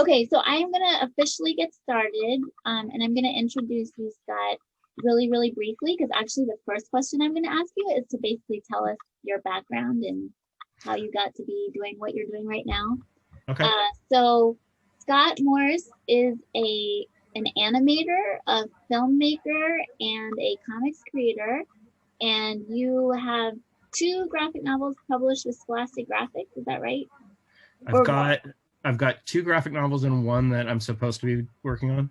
Okay, so I'm gonna officially get started, and I'm gonna introduce you, Scott, really, really briefly, because actually the first question I'm gonna ask you is to basically tell us your background and how you got to be doing what you're doing right now. Okay. So Scott Morse is an animator, a filmmaker, and a comics creator, and you have two graphic novels published with Scholastic Graphix. Is that right? I've Or more? got I've got two graphic novels and one that I'm supposed to be working on.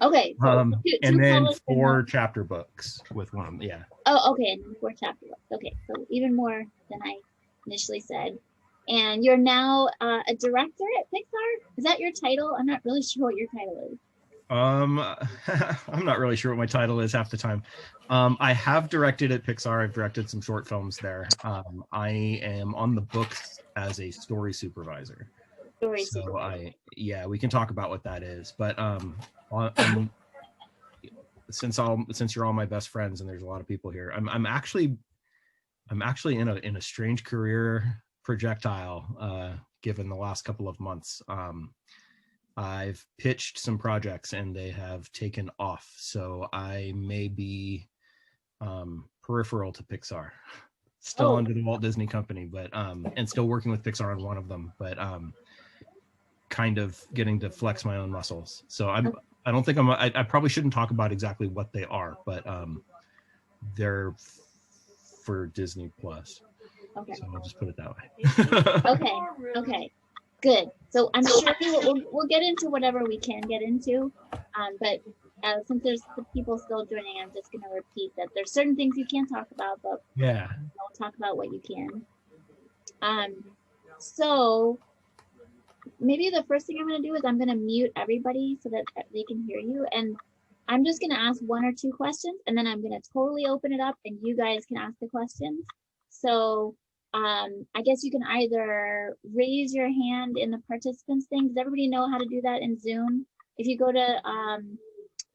Okay, so And two then published and four one. chapter books with one. Yeah. Oh, okay, and four chapter books. Okay, so even more than I initially said. And you're now a director at Pixar. Is that your title? I'm not really sure what your title is. I'm not really sure what my title is half the time. I have directed at Pixar. I've directed some short films there. I am on the books as a story supervisor. Story So supervisor. we can talk about what that is. But since you're all my best friends and there's a lot of people here, I'm actually in a strange career projectile given the last couple of months. I've pitched some projects and they have taken off, so I may be peripheral to Pixar, still under the Walt Disney Company, but and still working with Pixar on one of them, but kind of getting to flex my own muscles. So I don't think I probably shouldn't talk about exactly what they are, but they're for Disney Plus. Okay. So I'll just put it that way. Okay. Good. So I'm sure we'll get into whatever we can get into, but since there's the people still joining, I'm just going to repeat that there's certain things you can't talk about, but yeah, we'll talk about what you can. So maybe the first thing I'm going to do is I'm going to mute everybody so that they can hear you, and I'm just going to ask one or two questions, and then I'm going to totally open it up, and you guys can ask the questions. So I guess you can either raise your hand in the participants thing. Does everybody know how to do that in Zoom? If you go to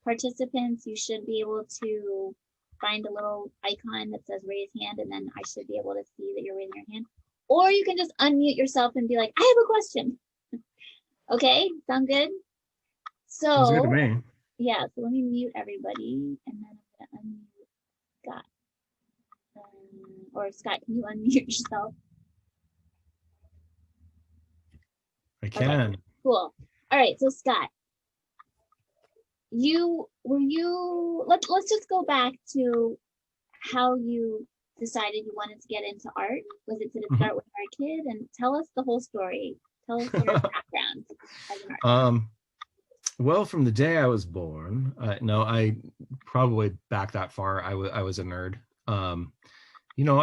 participants, you should be able to find a little icon that says raise hand, and then I should be able to see that you're raising your hand. Or you can just unmute yourself and be like, I have a question. Okay, sound good? So sounds good to me. Yeah, so let me mute everybody, and then I'm gonna unmute Scott. Or Scott, can you unmute yourself? I can. Okay, cool. All right, so Scott, let's just go back to how you decided you wanted to get into art. Was it to start when you were a kid? And tell us the whole story. Tell us your background as an artist. Well, from the day I was born, no, I probably back that far. I was a nerd. I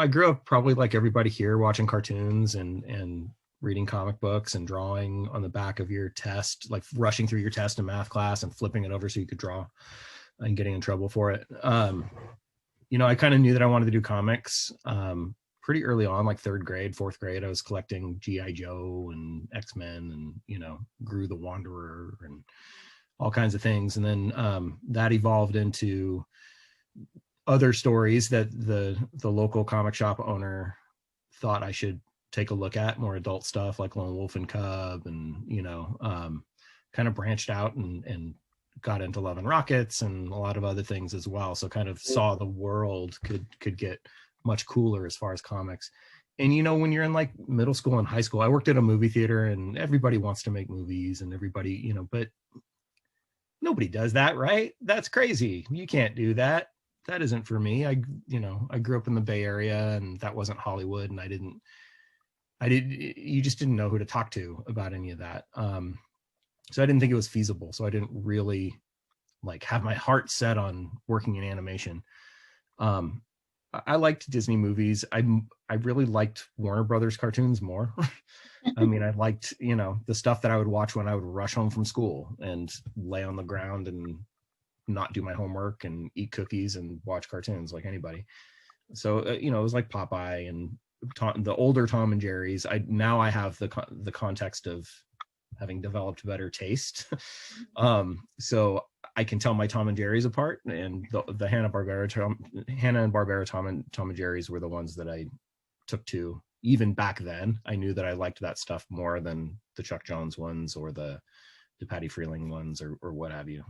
grew up probably like everybody here, watching cartoons and reading comic books and drawing on the back of your test, like rushing through your test in math class and flipping it over so you could draw and getting in trouble for it. I kind of knew that I wanted to do comics pretty early on, like third grade, fourth grade. I was collecting G.I. Joe and X-Men and, Gru the Wanderer and all kinds of things. And then that evolved into other stories that the local comic shop owner thought I should take a look at, more adult stuff like Lone Wolf and Cub, and kind of branched out and got into Love and Rockets and a lot of other things as well. So kind of saw the world could get much cooler as far as comics. And when you're in like middle school and high school, I worked at a movie theater, and everybody wants to make movies, and everybody, but nobody does that, right? That's crazy. You can't do that. That isn't for me. I grew up in the Bay Area, and that wasn't Hollywood, and you just didn't know who to talk to about any of that. So I didn't think it was feasible. So I didn't really like have my heart set on working in animation. I liked Disney movies. I really liked Warner Brothers cartoons more. I mean, I liked, the stuff that I would watch when I would rush home from school and lay on the ground and not do my homework and eat cookies and watch cartoons like anybody. So, it was like Popeye and the older Tom and Jerry's. Now I have the context of having developed better taste. So I can tell my Tom and Jerry's apart, and the Hanna and Barbera Tom and Jerry's were the ones that I took to. Even back then, I knew that I liked that stuff more than the Chuck Jones ones or the the Patty Freeling ones or what have you.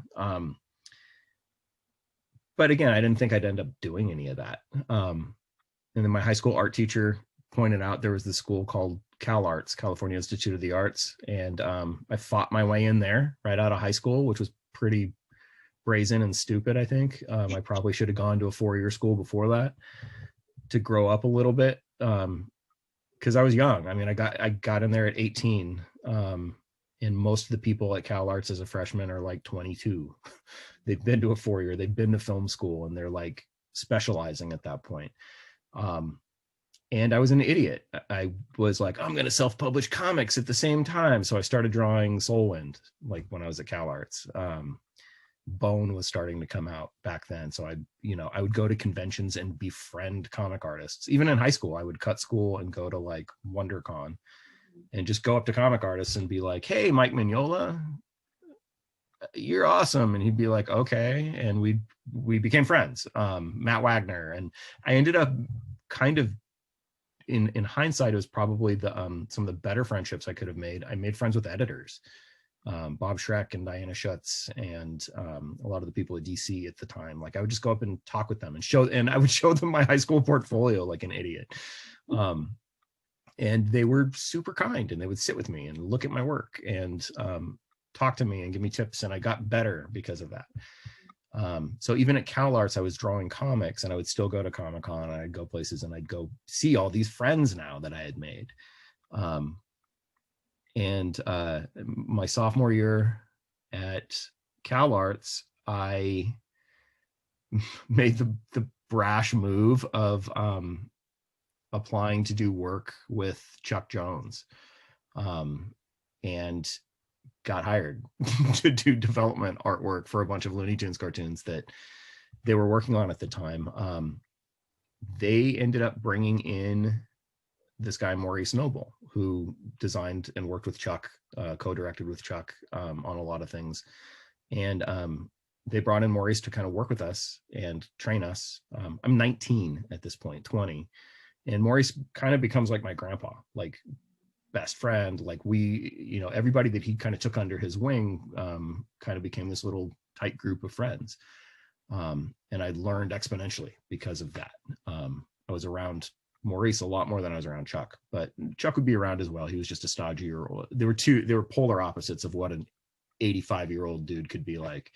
But again, I didn't think I'd end up doing any of that. And then my high school art teacher pointed out there was this school called Cal Arts, California Institute of the Arts. And I fought my way in there right out of high school, which was pretty brazen and stupid, I think. I probably should have gone to a 4-year school before that to grow up a little bit. Because I was young. I mean, I got in there at 18. And most of the people at Cal Arts as a freshman are like 22. They've been to a 4-year, they've been to film school, and they're like specializing at that point. And I was an idiot. I was like, I'm going to self-publish comics at the same time. So I started drawing Soulwind, like when I was at Cal Arts. Bone was starting to come out back then. So I would go to conventions and befriend comic artists. Even in high school, I would cut school and go to like WonderCon and just go up to comic artists and be like, hey, Mike Mignola, you're awesome. And he'd be like, okay. And we became friends. Matt Wagner. And I ended up kind of, in hindsight, it was probably some of the better friendships I could have made. I made friends with editors, Bob Schreck and Diana Schutz, and a lot of the people at DC at the time. Like I would just go up and talk with them and I would show them my high school portfolio like an idiot. And they were super kind, and they would sit with me and look at my work and talk to me and give me tips. And I got better because of that. So even at Cal Arts, I was drawing comics, and I would still go to Comic-Con, and I'd go places, and I'd go see all these friends now that I had made. And my sophomore year at Cal Arts, I made the brash move of applying to do work with Chuck Jones, and got hired to do development artwork for a bunch of Looney Tunes cartoons that they were working on at the time. They ended up bringing in this guy, Maurice Noble, who designed and worked with Chuck, co-directed with Chuck on a lot of things. And they brought in Maurice to kind of work with us and train us. I'm 19 at this point, 20. And Maurice kind of becomes like my grandpa, like best friend. Like everybody that he kind of took under his wing kind of became this little tight group of friends. And I learned exponentially because of that. I was around Maurice a lot more than I was around Chuck, but Chuck would be around as well. He was just a stodgier. They were polar opposites of what an 85-year-old dude could be like.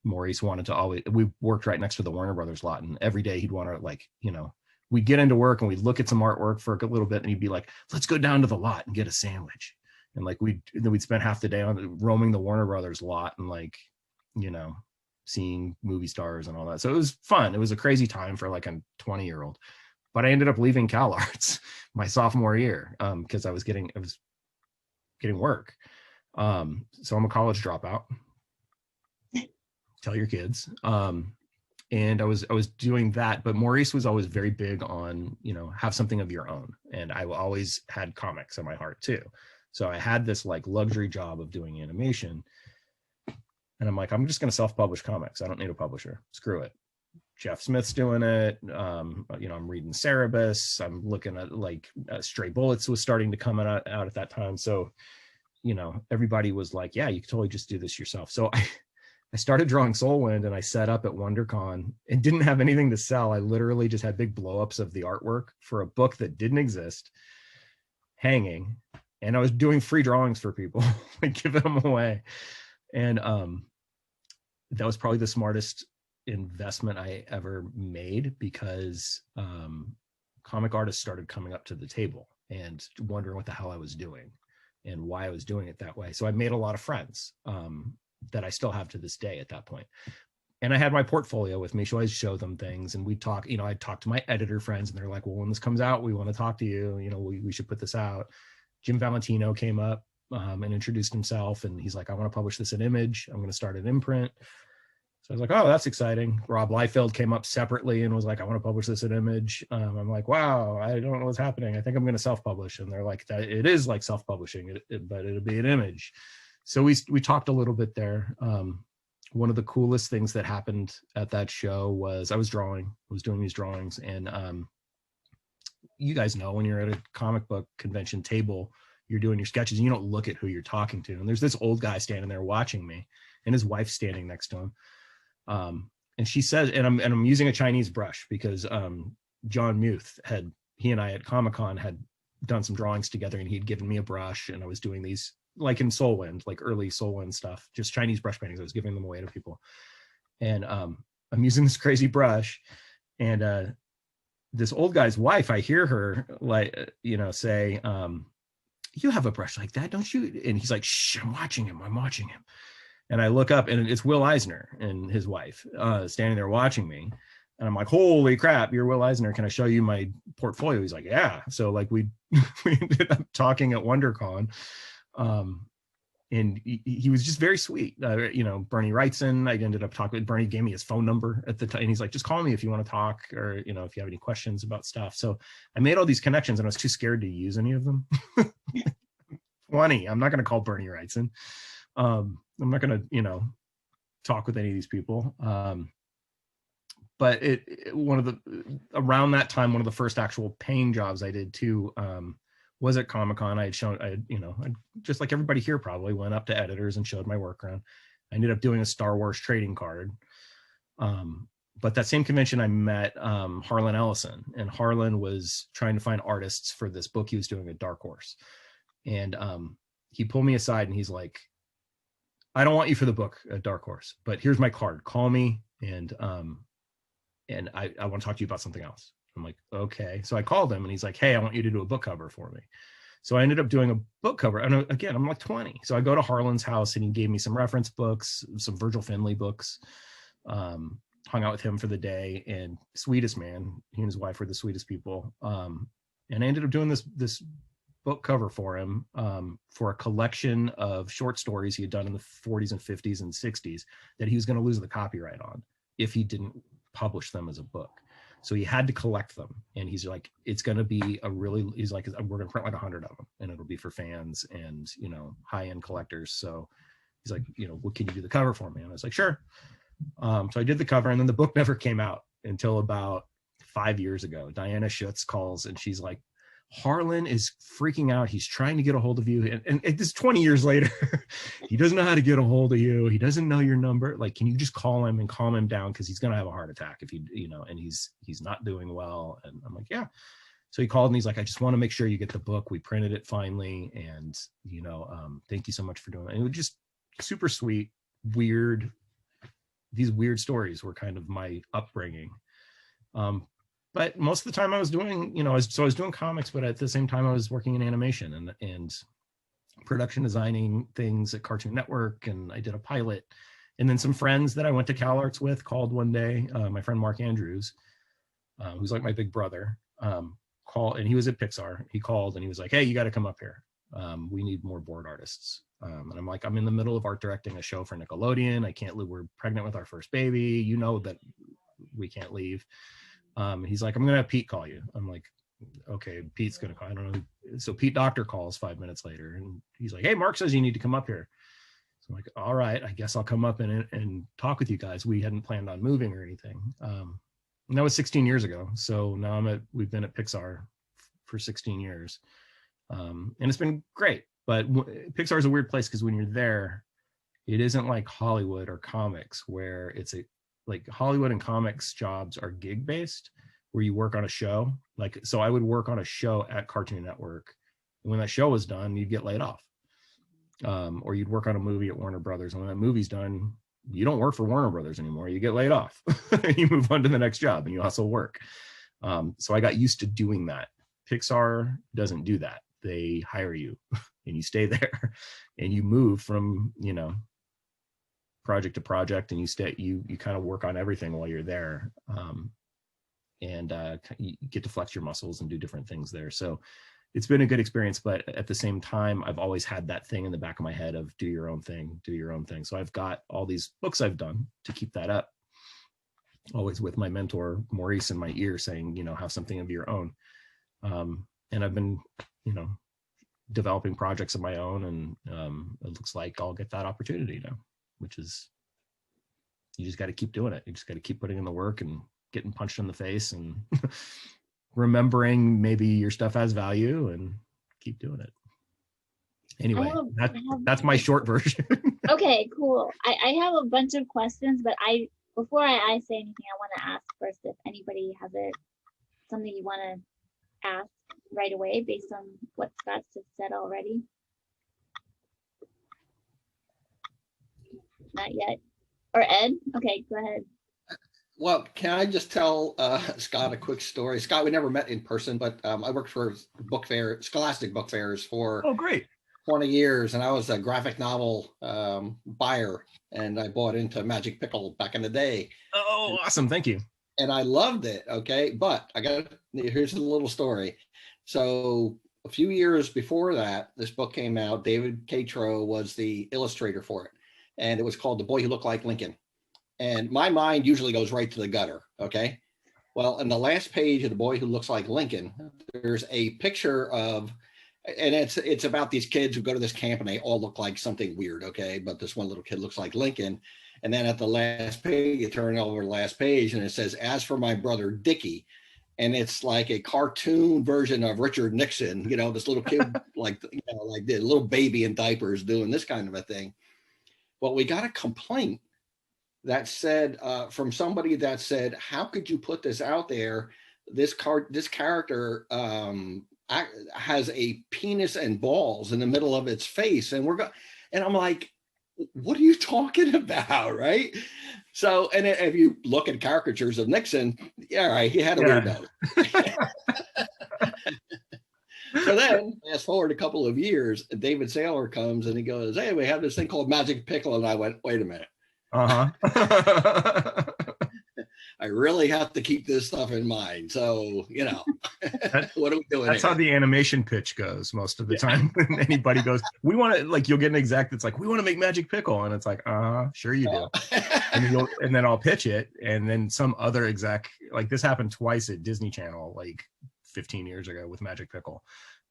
Maurice wanted to we worked right next to the Warner Brothers lot, and every day he'd want to we'd get into work and we'd look at some artwork for a little bit, and he'd be like, let's go down to the lot and get a sandwich. And like we'd spend half the day on roaming the Warner Brothers lot and seeing movie stars and all that. So it was fun. It was a crazy time for like a 20-year-old. But I ended up leaving Cal Arts my sophomore year because I was getting work. So I'm a college dropout. Tell your kids. And I was doing that, but Maurice was always very big on, have something of your own. And I always had comics in my heart too. So I had this like luxury job of doing animation. And I'm like, I'm just going to self-publish comics. I don't need a publisher. Screw it. Jeff Smith's doing it. I'm reading Cerebus. I'm looking at Stray Bullets was starting to come out at that time. So, everybody was like, yeah, you could totally just do this yourself. So I started drawing Soulwind, and I set up at WonderCon and didn't have anything to sell. I literally just had big blow-ups of the artwork for a book that didn't exist hanging. And I was doing free drawings for people, giving them away. And that was probably the smartest investment I ever made, because comic artists started coming up to the table and wondering what the hell I was doing and why I was doing it that way. So I made a lot of friends that I still have to this day at that point. And I had my portfolio with me, so I show them things, and we'd talk, I'd talk to my editor friends, and they're like, well, when this comes out, we want to talk to you, we should put this out. Jim Valentino came up and introduced himself, and he's like, I want to publish this in Image. I'm going to start an imprint. So I was like, oh, that's exciting. Rob Liefeld came up separately and was like, I want to publish this in Image. I'm like, wow, I don't know what's happening. I think I'm going to self-publish. And they're like, it is like self-publishing, but it'll be an Image. So we talked a little bit there. One of the coolest things that happened at that show was I was doing these drawings, and you guys know when you're at a comic book convention table, you're doing your sketches and you don't look at who you're talking to. And there's this old guy standing there watching me, and his wife standing next to him. And she says, and I'm using a Chinese brush because John Muth he and I at Comic-Con had done some drawings together, and he'd given me a brush, and I was doing these like in Soulwind, like early Soulwind stuff, just Chinese brush paintings. I was giving them away to people. And I'm using this crazy brush, and this old guy's wife, I hear her like, say, you have a brush like that, don't you? And he's like, shh, I'm watching him. And I look up, and it's Will Eisner and his wife standing there watching me. And I'm like, holy crap, you're Will Eisner. Can I show you my portfolio? He's like, yeah. So like we ended up talking at WonderCon. And he was just very sweet. Bernie Wrightson, I ended up talking with Bernie, gave me his phone number at the time. And he's like, just call me if you want to talk, or, if you have any questions about stuff. So I made all these connections, and I was too scared to use any of them. Funny. I'm not going to call Bernie Wrightson. I'm not going to, talk with any of these people. But around that time, one of the first actual paying jobs I did too, was at Comic-Con. I just like everybody here probably went up to editors and showed my work around. I ended up doing a Star Wars trading card. But that same convention, I met Harlan Ellison, and Harlan was trying to find artists for this book he was doing at Dark Horse. And he pulled me aside, and he's like, I don't want you for the book at Dark Horse, but here's my card. Call me, and I want to talk to you about something else. I'm like, okay. So I called him, and he's like, hey, I want you to do a book cover for me. So I ended up doing a book cover. And again, I'm like 20. So I go to Harlan's house, and he gave me some reference books, some Virgil Finlay books, hung out with him for the day, and sweetest man. He and his wife were the sweetest people. And I ended up doing this book cover for him for a collection of short stories he had done in the 40s and 50s and 60s that he was going to lose the copyright on if he didn't publish them as a book. So he had to collect them, and he's like, it's going to be he's like, we're going to print like 100 of them, and it'll be for fans and high-end collectors. So he's like, what can you do the cover for me? And I was like, sure. So I did the cover, and then the book never came out until about 5 years ago. Diana Schutz calls, and she's like, Harlan is freaking out. He's trying to get a hold of you. And this 20 years later, he doesn't know how to get a hold of you. He doesn't know your number. Like, can you just call him and calm him down? Because he's going to have a heart attack if and he's not doing well. And I'm like, yeah. So he called, and he's like, I just want to make sure you get the book. We printed it finally. And, thank you so much for doing it. And it was just super sweet, weird. These weird stories were kind of my upbringing. But most of the time I was doing, I was doing comics, but at the same time I was working in animation and production designing things at Cartoon Network, and I did a pilot. And then some friends that I went to CalArts with called one day, my friend Mark Andrews, who's like my big brother, called, and he was at Pixar. He called, and he was like, hey, you got to come up here. We need more board artists. And I'm like, I'm in the middle of art directing a show for Nickelodeon. I can't live. We're pregnant with our first baby. That we can't leave. He's like, I'm going to have Pete call you. I'm like, okay, Pete's going to call. I don't know. So Pete Doctor calls 5 minutes later, and he's like, hey, Mark says you need to come up here. So I'm like, all right, I guess I'll come up and talk with you guys. We hadn't planned on moving or anything. And that was 16 years ago. So now we've been at Pixar for 16 years. And it's been great. But Pixar is a weird place because when you're there, it isn't like Hollywood or comics where like Hollywood and comics jobs are gig based, where you work on a show. Like, so I would work on a show at Cartoon Network, and when that show was done, you'd get laid off. Or you'd work on a movie at Warner Brothers, and when that movie's done, you don't work for Warner Brothers anymore. You get laid off. You move on to the next job, and you also work. So I got used to doing that. Pixar doesn't do that. They hire you, and you stay there, and you move from project to project, and you kind of work on everything while you're there, and you get to flex your muscles and do different things there. So it's been a good experience, but at the same time, I've always had that thing in the back of my head of do your own thing. So I've got all these books I've done to keep that up, always with my mentor Maurice in my ear saying, have something of your own. And I've been developing projects of my own, and it looks like I'll get that opportunity now, which is, you just got to keep doing it. You just got to keep putting in the work and getting punched in the face and remembering maybe your stuff has value and keep doing it. Anyway, I have that's my short version. okay, cool. I have a bunch of questions, but before I say anything, I want to ask first if anybody has something you want to ask right away based on what Scott's just said already. Not yet. Or Ed? Okay, go ahead. Well, can I just tell Scott a quick story? Scott, we never met in person, but I worked for book fair, Scholastic book fairs for Oh, great. 20 years, and I was a graphic novel buyer, and I bought into Magic Pickle back in the day. Oh, awesome. Thank you. And I loved it, okay? But here's a little story. So a few years before that, this book came out. David Catro was the illustrator for it, and it was called The Boy Who Looked Like Lincoln. And my mind usually goes right to the gutter, okay? Well, in the last page of The Boy Who Looks Like Lincoln, there's a picture of, and it's about these kids who go to this camp and they all look like something weird, okay? But this one little kid looks like Lincoln. And then at the last page, you turn over the last page and it says, "As for my brother Dickie." And it's like a cartoon version of Richard Nixon, you know, this little kid, like the little baby in diapers doing this kind of a thing. Well, we got a complaint that said from somebody that said, "How could you put this out there? This character has a penis and balls in the middle of its face," and and I'm like, "What are you talking about?" Right? So, and if you look at caricatures of Nixon, yeah, right, he had a weird nose. So then, fast forward a couple of years, David Saylor comes and he goes, "Hey, we have this thing called Magic Pickle," and I went, "Wait a minute." I really have to keep this stuff in mind. So, what are we doing? That's here? how the animation pitch goes most of the time. When anybody goes, "We want to," like, you'll get an exec that's like, "We want to make Magic Pickle," and it's like, sure you do. And then I'll pitch it, and then some other exec, like this happened twice at Disney Channel, like 15 years ago with Magic Pickle.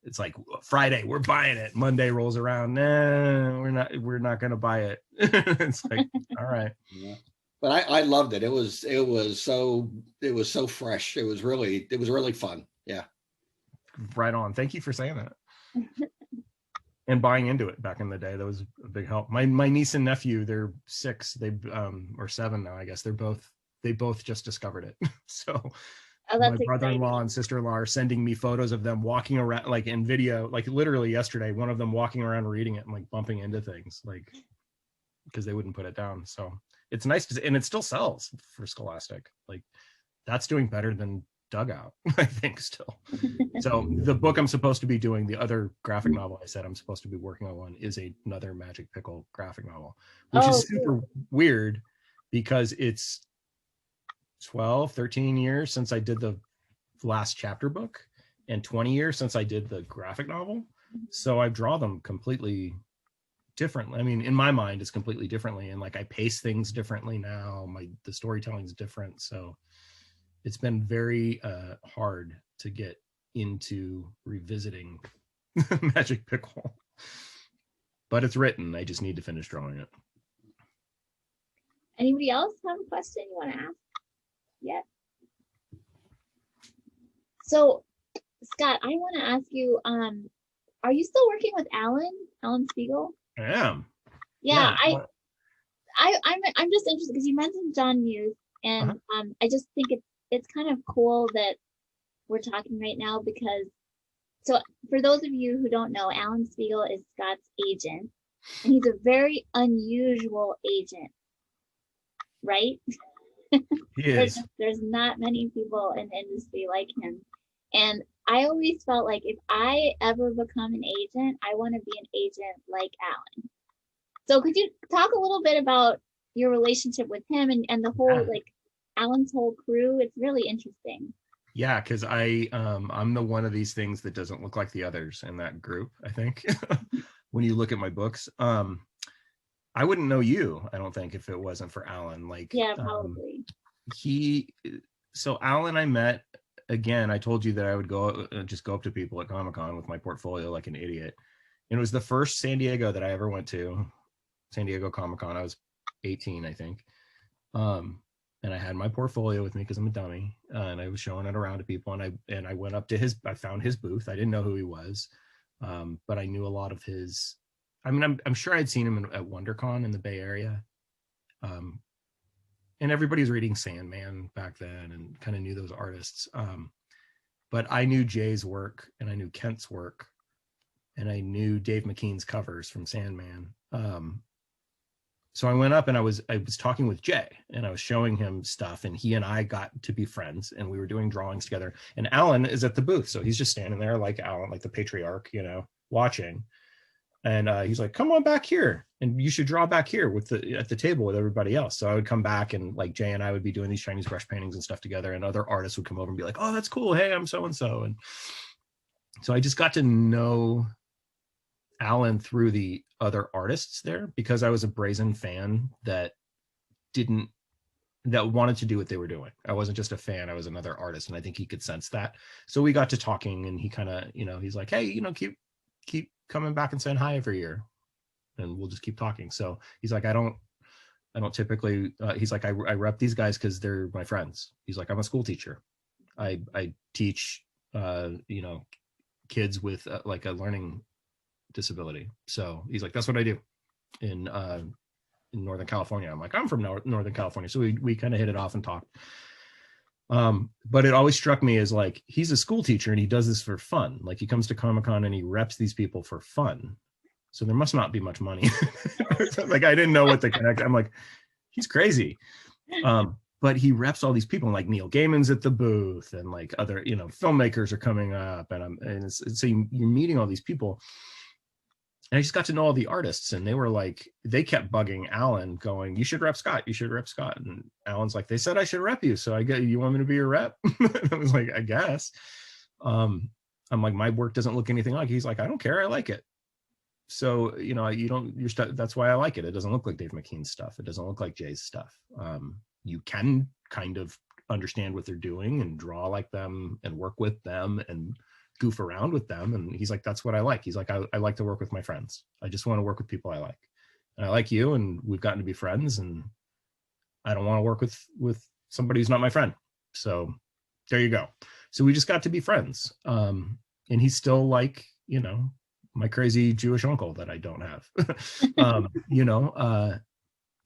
It's like, Friday, we're buying it. Monday rolls around, nah, we're not going to buy it. It's like, all right. Yeah. But I loved it. It was so fresh. It was really fun. Yeah. Right on. Thank you for saying that. And buying into it back in the day, that was a big help. My niece and nephew, they're 6, or 7 now, I guess. They both just discovered it. So my brother-in-law and sister-in-law are sending me photos of them walking around, like in video, like literally yesterday, one of them walking around reading it and like bumping into things, like, because they wouldn't put it down. So it's nice and it still sells for Scholastic. Like, that's doing better than Dugout, I think, still. So the book I'm supposed to be doing, the other graphic novel I said I'm supposed to be working on one, is another Magic Pickle graphic novel, which is super weird because it's 13 years since I did the last chapter book and 20 years since I did the graphic novel. So I draw them completely differently. I mean, in my mind, it's completely differently. And like, I pace things differently now. The storytelling is different. So it's been very hard to get into revisiting Magic Pickle. But it's written. I just need to finish drawing it. Anybody else have a question you want to ask? Yeah. So, Scott, I want to ask you, are you still working with Alan Spiegel? I am. Yeah. I'm just interested because you mentioned John Muse, and I just think it's kind of cool that we're talking right now because, so for those of you who don't know, Alan Spiegel is Scott's agent, and he's a very unusual agent, right? He is. There's not many people in the industry like him. And I always felt like if I ever become an agent, I want to be an agent like Alan. So could you talk a little bit about your relationship with him and the whole, like, Alan's whole crew? It's really interesting. Yeah, because I'm the one of these things that doesn't look like the others in that group, I think. When you look at my books. I wouldn't know you, I don't think, if it wasn't for Alan. Like, yeah, probably. So Alan, I met, again, I told you that I would just go up to people at Comic-Con with my portfolio like an idiot. And it was the first San Diego that I ever went to, San Diego Comic-Con. I was 18, I think. And I had my portfolio with me because I'm a dummy. And I was showing it around to people, and I went up to I found his booth. I didn't know who he was. But I knew a lot of his. I mean, I'm sure I'd seen him at WonderCon in the Bay Area, and everybody was reading Sandman back then, and kind of knew those artists. But I knew Jay's work, and I knew Kent's work, and I knew Dave McKean's covers from Sandman. So I went up and I was talking with Jay, and I was showing him stuff, and he and I got to be friends, and we were doing drawings together. And Alan is at the booth, so he's just standing there like Alan, like the patriarch, watching. And he's like, "Come on back here, and you should draw back here at the table with everybody else." So I would come back, and like Jay and I would be doing these Chinese brush paintings and stuff together, and other artists would come over and be like, "Oh, that's cool. Hey, I'm so and so." And so I just got to know Alan through the other artists there, because I was a Brazen fan that wanted to do what they were doing. I wasn't just a fan, I was another artist, and I think he could sense that. So we got to talking, and he kind of, he's like, "Hey, keep coming back and saying hi every year, and we'll just keep talking." So he's like, I don't typically, he's like, I rep these guys because they're my friends. He's like, "I'm a school teacher. I teach kids with like a learning disability." So he's like, "That's what I do in Northern California." I'm like, "I'm from Northern California." So we kind of hit it off and talked. But it always struck me as like, he's a school teacher and he does this for fun. Like, he comes to Comic-Con and he reps these people for fun. So there must not be much money. Like, I didn't know what the connect. I'm like, he's crazy. But he reps all these people, and like Neil Gaiman's at the booth, and like other, filmmakers are coming up, and so you're meeting all these people. And I just got to know all the artists, and they kept bugging Alan, going, "You should rep Scott. You should rep Scott." And Alan's like, "They said I should rep you, so you want me to be your rep?" I was like, "I guess." I'm like, "My work doesn't look anything like." He's like, "I don't care. I like it." So, that's why I like it. It doesn't look like Dave McKean's stuff. It doesn't look like Jay's stuff. You can kind of understand what they're doing and draw like them and work with them and goof around with them. And he's like, "That's what I like." He's like, I like to work with my friends. I just want to work with people I like. And I like you, and we've gotten to be friends, and I don't want to work with somebody who's not my friend. So there you go. So we just got to be friends. And he's still like, my crazy Jewish uncle that I don't have.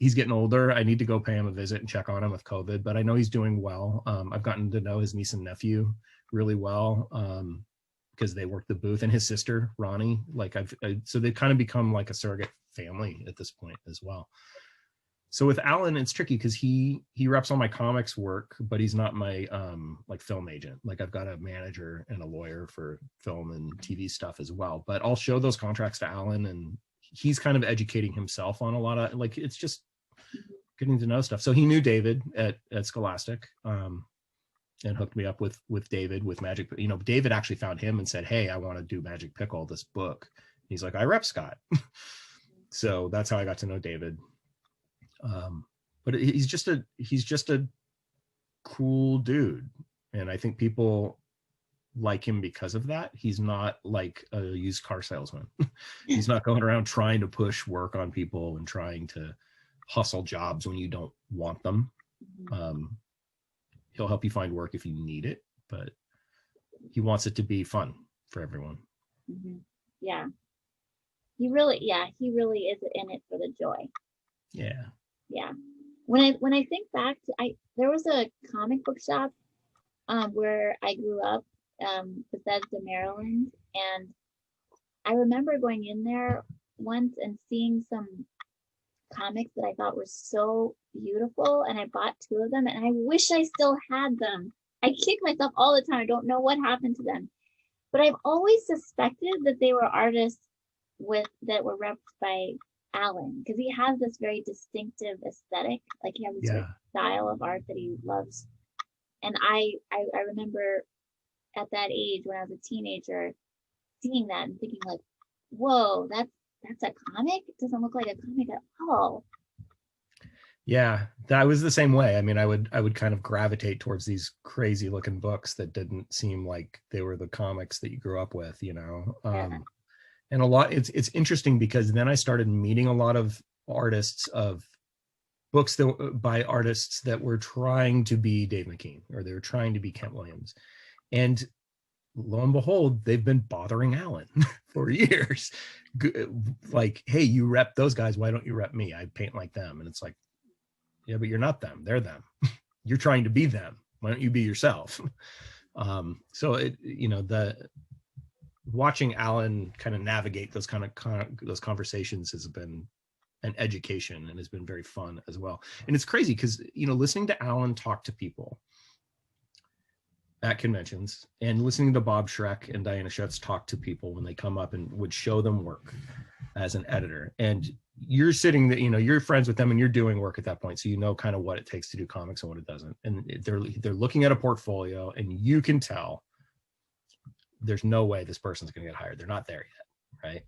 He's getting older. I need to go pay him a visit and check on him with COVID, but I know he's doing well. I've gotten to know his niece and nephew really well, because they work the booth, and his sister Ronnie. Like, so they've kind of become like a surrogate family at this point as well. So with Alan, it's tricky because he reps all my comics work, but he's not my like film agent. Like, I've got a manager and a lawyer for film and TV stuff as well. But I'll show those contracts to Alan, and he's kind of educating himself on a lot of, like, it's just getting to know stuff. So he knew David at Scholastic, and hooked me up with David with Magic. David actually found him and said, "Hey, I want to do Magic Pickle, this book." He's like, "I rep Scott." So that's how I got to know David. But he's just a cool dude, and I think people like him because of that. He's not like a used car salesman. He's not going around trying to push work on people and trying to hustle jobs when you don't want them. He'll help you find work if you need it, but he wants it to be fun for everyone. Yeah, he really is in it for the joy. Yeah. When I think back to, there was a comic book shop where I grew up, Bethesda, Maryland, and I remember going in there once and seeing some comics that I thought were so beautiful, and I bought 2 of them, and I wish I still had them. I kick myself all the time. I don't know what happened to them, but I've always suspected that they were artists that were repped by Alan, because he has this very distinctive aesthetic. Like, he has this sort of style of art that he loves. And I remember at that age, when I was a teenager, seeing that and thinking like, "Whoa, that's a comic? It doesn't look like a comic at all." Yeah, that was the same way. I mean, I would kind of gravitate towards these crazy looking books that didn't seem like they were the comics that you grew up with, And a lot, it's interesting because then I started meeting a lot of artists of books by artists that were trying to be Dave McKean, or they were trying to be Kent Williams. And lo and behold, they've been bothering Alan for years. Like, hey, you rep those guys. Why don't you rep me? I paint like them. And it's like, yeah, but you're not them. They're them. You're trying to be them. Why don't you be yourself? So the watching Alan kind of navigate those those conversations has been an education and has been very fun as well. And it's crazy because, listening to Alan talk to people at conventions and listening to Bob Schreck and Diana Schutz talk to people when they come up and would show them work as an editor. And you're sitting, you're friends with them and you're doing work at that point. So you know kind of what it takes to do comics and what it doesn't. And they're looking at a portfolio and you can tell there's no way this person's going to get hired. They're not there yet,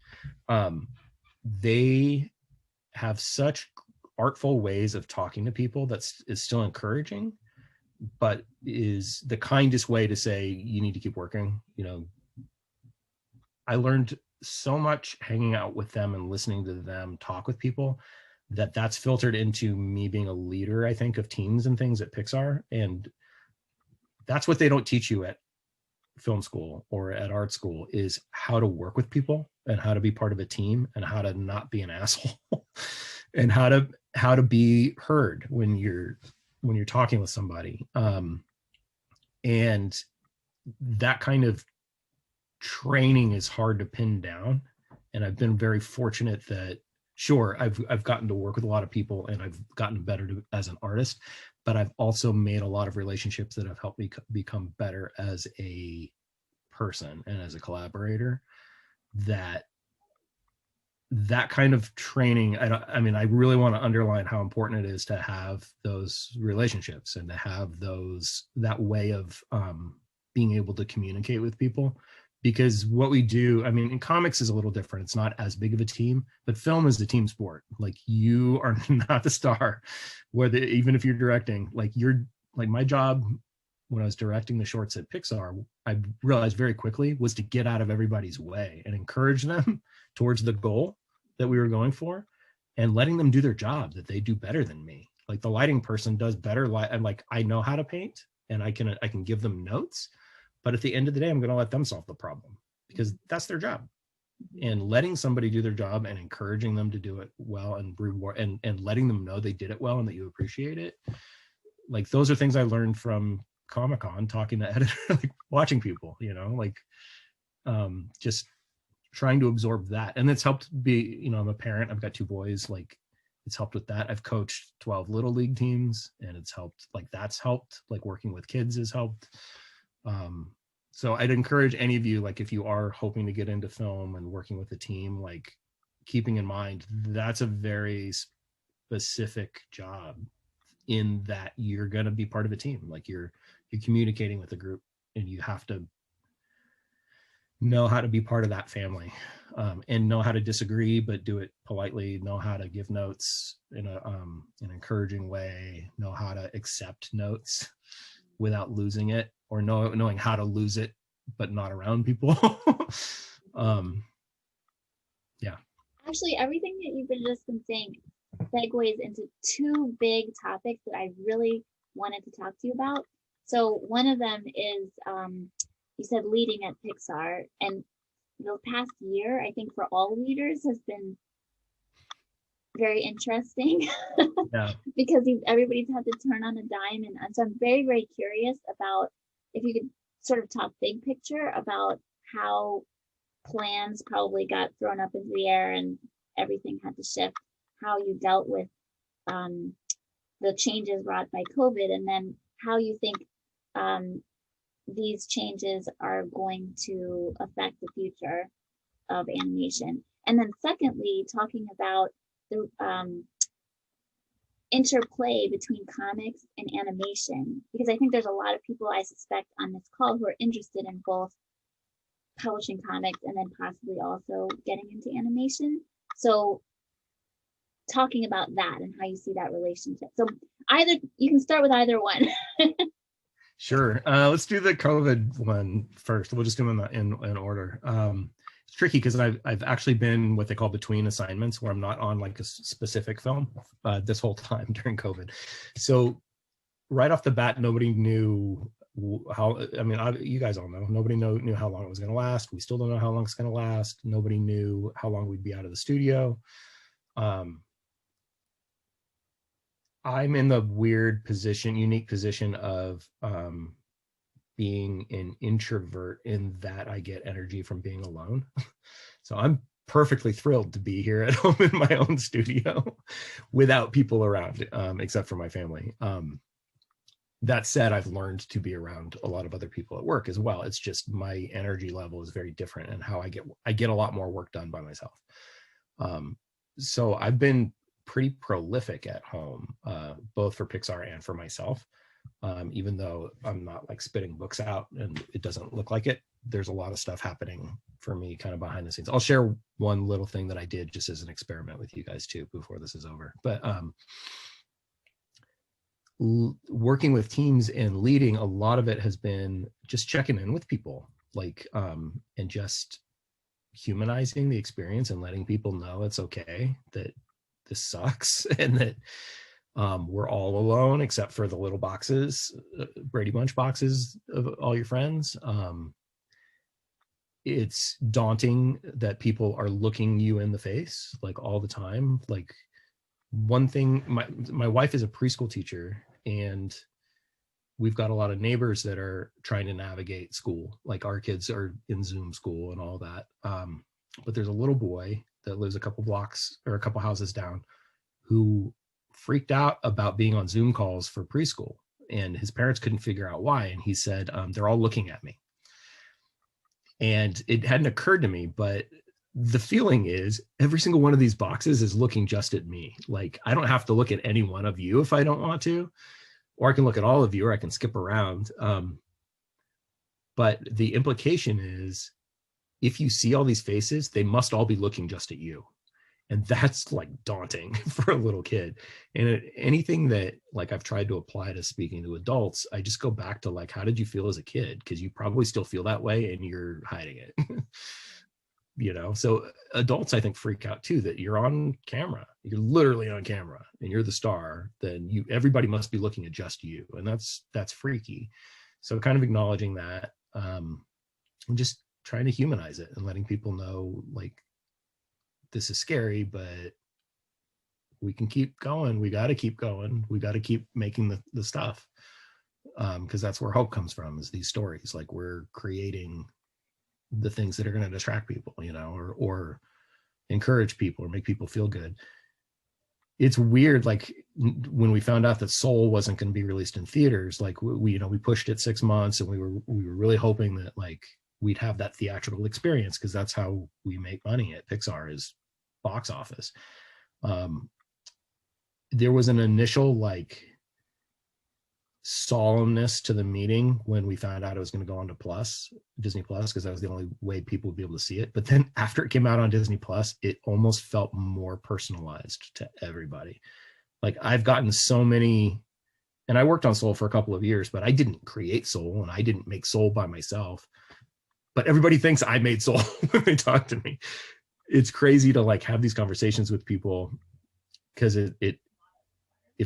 right? They have such artful ways of talking to people that is still encouraging, but is the kindest way to say, you need to keep working. I learned so much hanging out with them and listening to them talk with people that's filtered into me being a leader, I think, of teams and things at Pixar. And that's what they don't teach you at film school or at art school, is how to work with people and how to be part of a team and how to not be an asshole and how to be heard when you're talking with somebody. And that kind of training is hard to pin down. And I've been very fortunate that, sure, I've gotten to work with a lot of people and I've gotten better as an artist, but I've also made a lot of relationships that have helped me become better as a person and as a collaborator. That kind of training, I really want to underline how important it is to have those relationships and to have that way of being able to communicate with people. Because what we do, in comics is a little different. It's not as big of a team, but film is a team sport. Like, you are not the star, even if you're directing. Like my job when I was directing the shorts at Pixar, I realized very quickly was to get out of everybody's way and encourage them towards the goal that we were going for, and letting them do their job that they do better than me. Like, the lighting person does better and like, I know how to paint and I can give them notes, but at the end of the day, I'm going to let them solve the problem because that's their job. And letting somebody do their job and encouraging them to do it well and reward and letting them know they did it well and that you appreciate it. Like, those are things I learned from Comic-Con, talking to editor, like watching people, just trying to absorb that. And it's helped be, I'm a parent, I've got 2 boys, like it's helped with that. I've coached 12 little league teams and it's helped, that's helped, like working with kids has helped. So I'd encourage any of you, like if you are hoping to get into film and working with a team, like keeping in mind that's a very specific job in that you're going to be part of a team. Like you're communicating with a group and you have to know how to be part of that family, and know how to disagree, but do it politely, know how to give notes in an encouraging way, know how to accept notes without losing it, or knowing how to lose it, but not around people. Yeah. Actually, everything that you've just been saying segues into 2 big topics that I really wanted to talk to you about. So one of them is, you said leading at Pixar, and the past year, I think for all leaders has been very interesting. Yeah. Because everybody's had to turn on a dime, and so I'm very, very curious about if you could sort of talk big picture about how plans probably got thrown up into the air and everything had to shift, how you dealt with the changes brought by COVID, and then how you think these changes are going to affect the future of animation. And then secondly, talking about the interplay between comics and animation, because I think there's a lot of people, I suspect, on this call who are interested in both publishing comics and then possibly also getting into animation. So talking about that and how you see that relationship. So either you can start with either one. Sure. Let's do the COVID one first. We'll just do them in order. It's tricky because I've actually been what they call between assignments, where I'm not on like a specific film this whole time during COVID. So right off the bat, nobody knew I mean, you guys all know, nobody knew how long it was going to last. We still don't know how long it's going to last. Nobody knew how long we'd be out of the studio. I'm in the weird position, unique position of being an introvert in that I get energy from being alone. So I'm perfectly thrilled to be here at home in my own studio without people around, except for my family. That said, I've learned to be around a lot of other people at work as well. It's just my energy level is very different, and how I get a lot more work done by myself. So I've been pretty prolific at home, both for Pixar and for myself. Even though I'm not like spitting books out and it doesn't look like it, there's a lot of stuff happening for me kind of behind the scenes. I'll share one little thing that I did just as an experiment with you guys too before this is over. But working with teams and leading, a lot of it has been just checking in with people, like and just humanizing the experience and letting people know it's okay that this sucks and that we're all alone except for the little boxes, Brady Bunch boxes of all your friends. It's daunting that people are looking you in the face like all the time. Like, one thing, my wife is a preschool teacher, and we've got a lot of neighbors that are trying to navigate school. Like, our kids are in Zoom school and all that. But there's a little boy that lives a couple blocks or a couple houses down who freaked out about being on Zoom calls for preschool, and his parents couldn't figure out why. And he said, they're all looking at me. And it hadn't occurred to me, but the feeling is every single one of these boxes is looking just at me. Like, I don't have to look at any one of you if I don't want to, or I can look at all of you, or I can skip around. But the implication is, if you see all these faces, they must all be looking just at you. And that's like daunting for a little kid. And anything that like I've tried to apply to speaking to adults, I just go back to like, how did you feel as a kid? Because you probably still feel that way and you're hiding it. You know, so adults, I think, freak out too, that you're on camera, you're literally on camera and you're the star, then everybody must be looking at just you. And that's freaky. So kind of acknowledging that, and just trying to humanize it and letting people know, like, this is scary, but we can keep going. We got to keep going. We got to keep making the stuff. Because that's where hope comes from, is these stories. Like, we're creating the things that are going to distract people, you know, or encourage people or make people feel good. It's weird. Like, when we found out that Soul wasn't going to be released in theaters, like we pushed it 6 months, and we were really hoping that like we'd have that theatrical experience, because that's how we make money at Pixar, is box office. There was an initial like solemnness to the meeting when we found out it was going to go on to Disney Plus, because that was the only way people would be able to see it. But then after it came out on Disney Plus, it almost felt more personalized to everybody. Like, I've gotten so many, and I worked on Soul for a couple of years, but I didn't create Soul and I didn't make Soul by myself. But everybody thinks I made Soul when they talk to me. It's crazy to like have these conversations with people, because it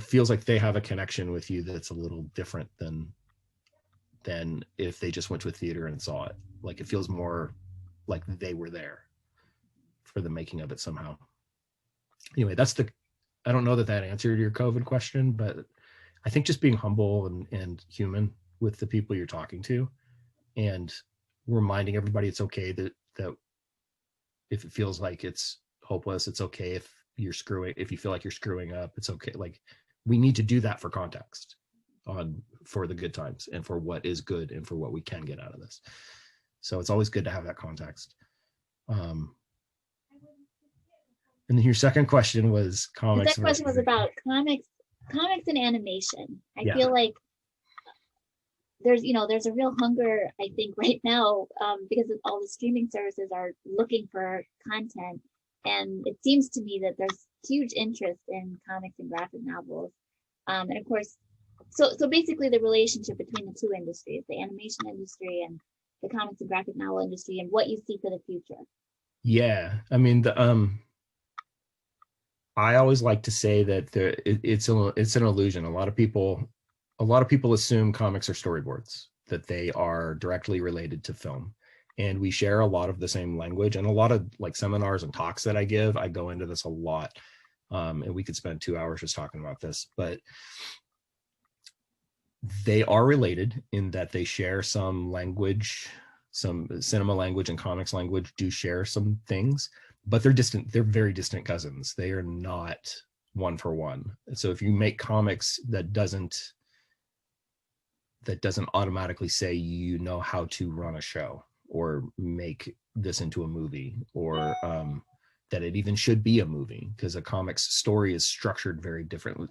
feels like they have a connection with you that's a little different than if they just went to a theater and saw it. Like, it feels more like they were there for the making of it somehow. Anyway, I don't know that answered your COVID question, but I think just being humble and human with the people you're talking to, and reminding everybody it's okay that if it feels like it's hopeless, it's okay if you feel like you're screwing up, it's okay. Like, we need to do that for context, for the good times and for what is good and for what we can get out of this. So it's always good to have that context. And then your second question was comics. The second question was about comics and animation. I feel like there's a real hunger, I think, right now, because of all the streaming services are looking for content. And it seems to me that there's huge interest in comics and graphic novels. And of course, so basically the relationship between the two industries, the animation industry and the comics and graphic novel industry, and what you see for the future. Yeah, I mean, I always like to say that it's an illusion. A lot of people assume comics are storyboards, that they are directly related to film. And we share a lot of the same language, and a lot of like seminars and talks that I give, I go into this a lot. And we could spend 2 hours just talking about this, but they are related in that they share some language, some cinema language and comics language do share some things, but they're distant. They're very distant cousins. They are not one for one. So if you make comics that doesn't automatically say you know how to run a show or make this into a movie, or that it even should be a movie, because a comic's story is structured very differently.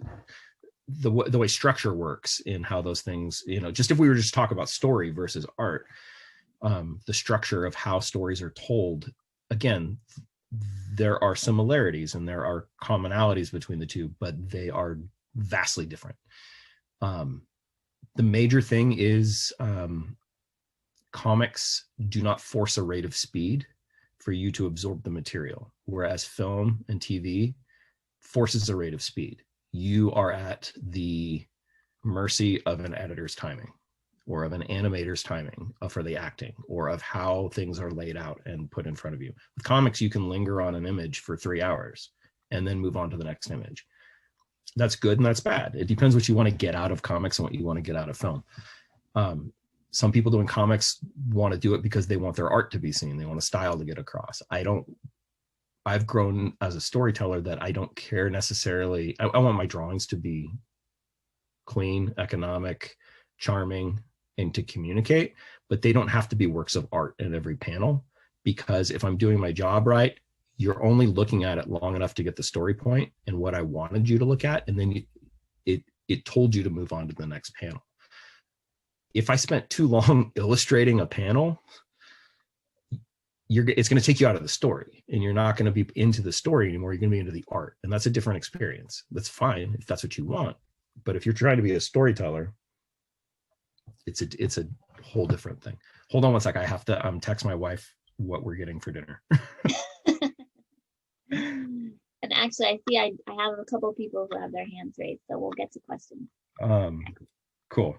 The way structure works in how those things, just if we were just talk about story versus art, the structure of how stories are told, again, there are similarities and there are commonalities between the two, but they are vastly different. The major thing is comics do not force a rate of speed for you to absorb the material, whereas film and TV forces a rate of speed. You are at the mercy of an editor's timing or of an animator's timing for the acting, or of how things are laid out and put in front of you. With comics, you can linger on an image for 3 hours and then move on to the next image. That's good and that's bad. It depends what you want to get out of comics and what you want to get out of film. Some people doing comics want to do it because they want their art to be seen. They want a style to get across. I've grown as a storyteller that I don't care necessarily. I want my drawings to be clean, economic, charming, and to communicate, but they don't have to be works of art in every panel, because if I'm doing my job right, you're only looking at it long enough to get the story point and what I wanted you to look at, and then it told you to move on to the next panel. If I spent too long illustrating a panel, it's going to take you out of the story, and you're not going to be into the story anymore. You're going to be into the art, and that's a different experience. That's fine if that's what you want, but if you're trying to be a storyteller, it's a whole different thing. Hold on one sec. I have to text my wife what we're getting for dinner. And actually, I see I have a couple of people who have their hands raised, so we'll get to questions. Cool.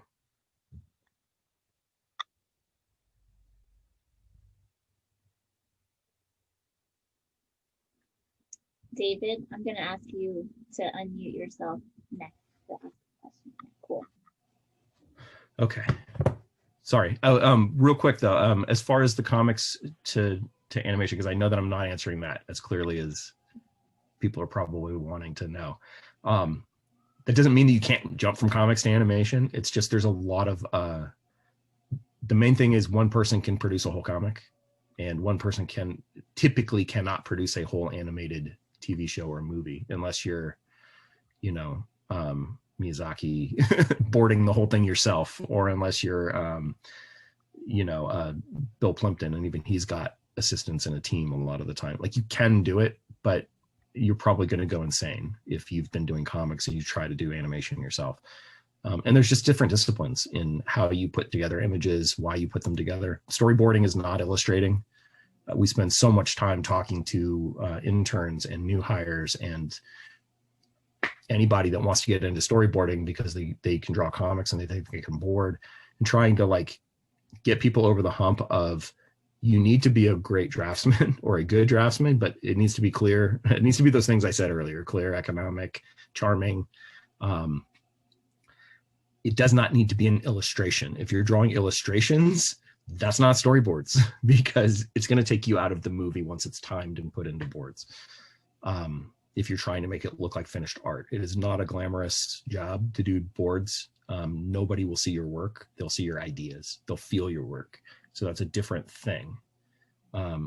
David, I'm going to ask you to unmute yourself next to ask the question. Cool. Okay. Sorry. Real quick though, as far as the comics to animation, because I know that I'm not answering that as clearly as people are probably wanting to know. That doesn't mean that you can't jump from comics to animation. It's just there's a lot of the main thing is one person can produce a whole comic, and one person typically cannot produce a whole animated TV show or movie unless you're, Miyazaki boarding the whole thing yourself, or unless you're, Bill Plimpton, and even he's got assistants and a team a lot of the time. Like, you can do it, but you're probably going to go insane if you've been doing comics and you try to do animation yourself. And there's just different disciplines in how you put together images, why you put them together. Storyboarding is not illustrating. We spend so much time talking to interns and new hires and anybody that wants to get into storyboarding because they can draw comics and they think they can board, and trying to like get people over the hump of, you need to be a great draftsman or a good draftsman, but it needs to be clear. It needs to be those things I said earlier: clear, economic, charming. It does not need to be an illustration. If you're drawing illustrations, that's not storyboards, because it's going to take you out of the movie once it's timed and put into boards. If you're trying to make it look like finished art, it is not a glamorous job to do boards. Nobody will see your work. They'll see your ideas. They'll feel your work. So that's a different thing. That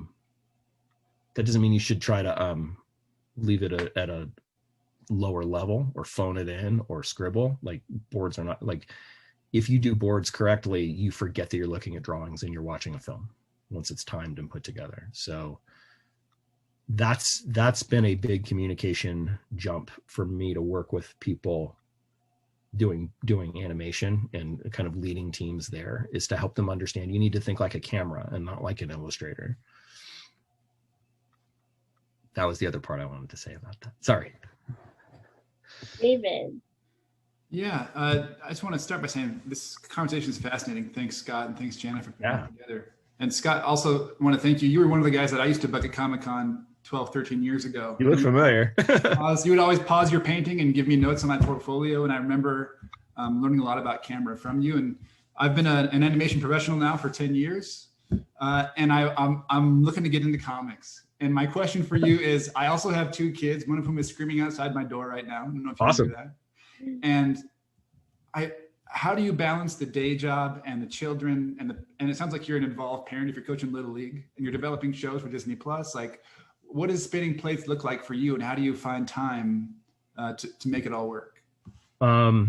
doesn't mean you should try to leave it at a lower level or phone it in or scribble. Like, boards are not like, if you do boards correctly, you forget that you're looking at drawings and you're watching a film once it's timed and put together. So that's been a big communication jump for me to work with people doing animation and kind of leading teams there, is to help them understand you need to think like a camera and not like an illustrator. That was the other part I wanted to say about that. Sorry. David, Yeah, I just want to start by saying this conversation is fascinating. Thanks, Scott, and thanks, Janna, for putting it together. And Scott, also want to thank you. You were one of the guys that I used to book at Comic-Con 12, 13 years ago. You look familiar. You would always pause your painting and give me notes on my portfolio. And I remember learning a lot about camera from you. And I've been an animation professional now for 10 years. And I'm looking to get into comics. And my question for you is, I also have 2 kids, one of whom is screaming outside my door right now. I don't know if you Awesome. hear that. And how do you balance the day job and the children and it sounds like you're an involved parent if you're coaching Little League and you're developing shows for Disney Plus. Like, what does spinning plates look like for you, and how do you find time to make it all work? I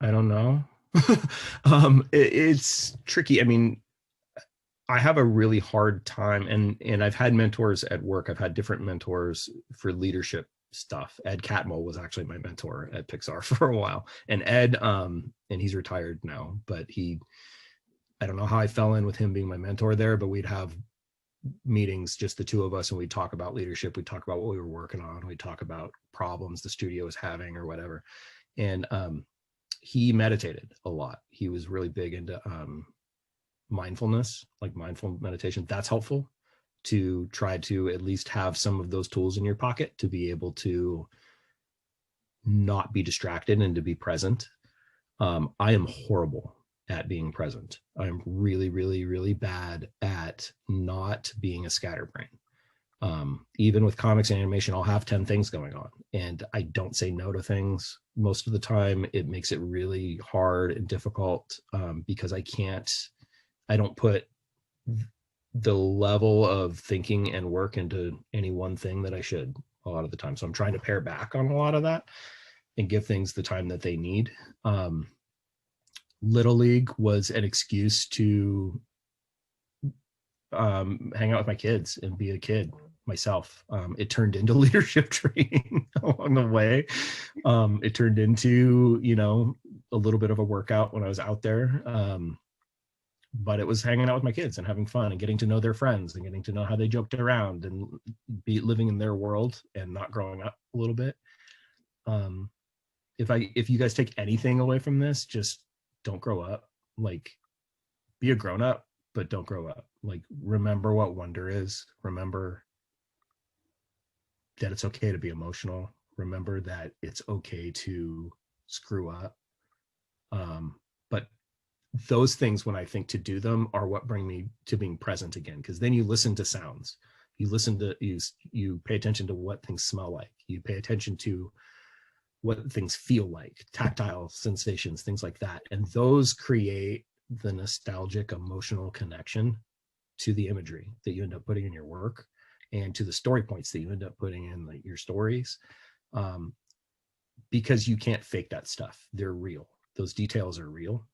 don't know. It's tricky. I mean, I have a really hard time, and I've had mentors at work. I've had different mentors for leadership stuff. Ed Catmull was actually my mentor at Pixar for a while, and Ed, and he's retired now, but I don't know how I fell in with him being my mentor there, but we'd have meetings, just the 2 of us, and we'd talk about leadership. We'd talk about what we were working on. We'd talk about problems the studio was having or whatever. And he meditated a lot. He was really big into mindfulness, like mindful meditation. That's helpful to try to at least have some of those tools in your pocket to be able to not be distracted and to be present. I am horrible at being present. I'm really, really, really bad at not being a scatterbrain. Even with comics and animation, I'll have 10 things going on and I don't say no to things. Most of the time it makes it really hard and difficult because I don't put the level of thinking and work into any one thing that I should a lot of the time. So I'm trying to pare back on a lot of that and give things the time that they need. Little League was an excuse to hang out with my kids and be a kid myself. It turned into leadership training along the way. It turned into, a little bit of a workout when I was out there. But it was hanging out with my kids and having fun and getting to know their friends and getting to know how they joked around and be living in their world and not growing up a little bit. If you guys take anything away from this, just don't grow up. Like, be a grown up, but don't grow up. Like, remember what wonder is. Remember that it's okay to be emotional. Remember that it's okay to screw up. But those things, when I think to do them, are what bring me to being present again. Because then you listen to sounds. You pay attention to what things smell like. You pay attention to what things feel like, tactile sensations, things like that. And those create the nostalgic emotional connection to the imagery that you end up putting in your work and to the story points that you end up putting in your stories. Because you can't fake that stuff. They're real. Those details are real.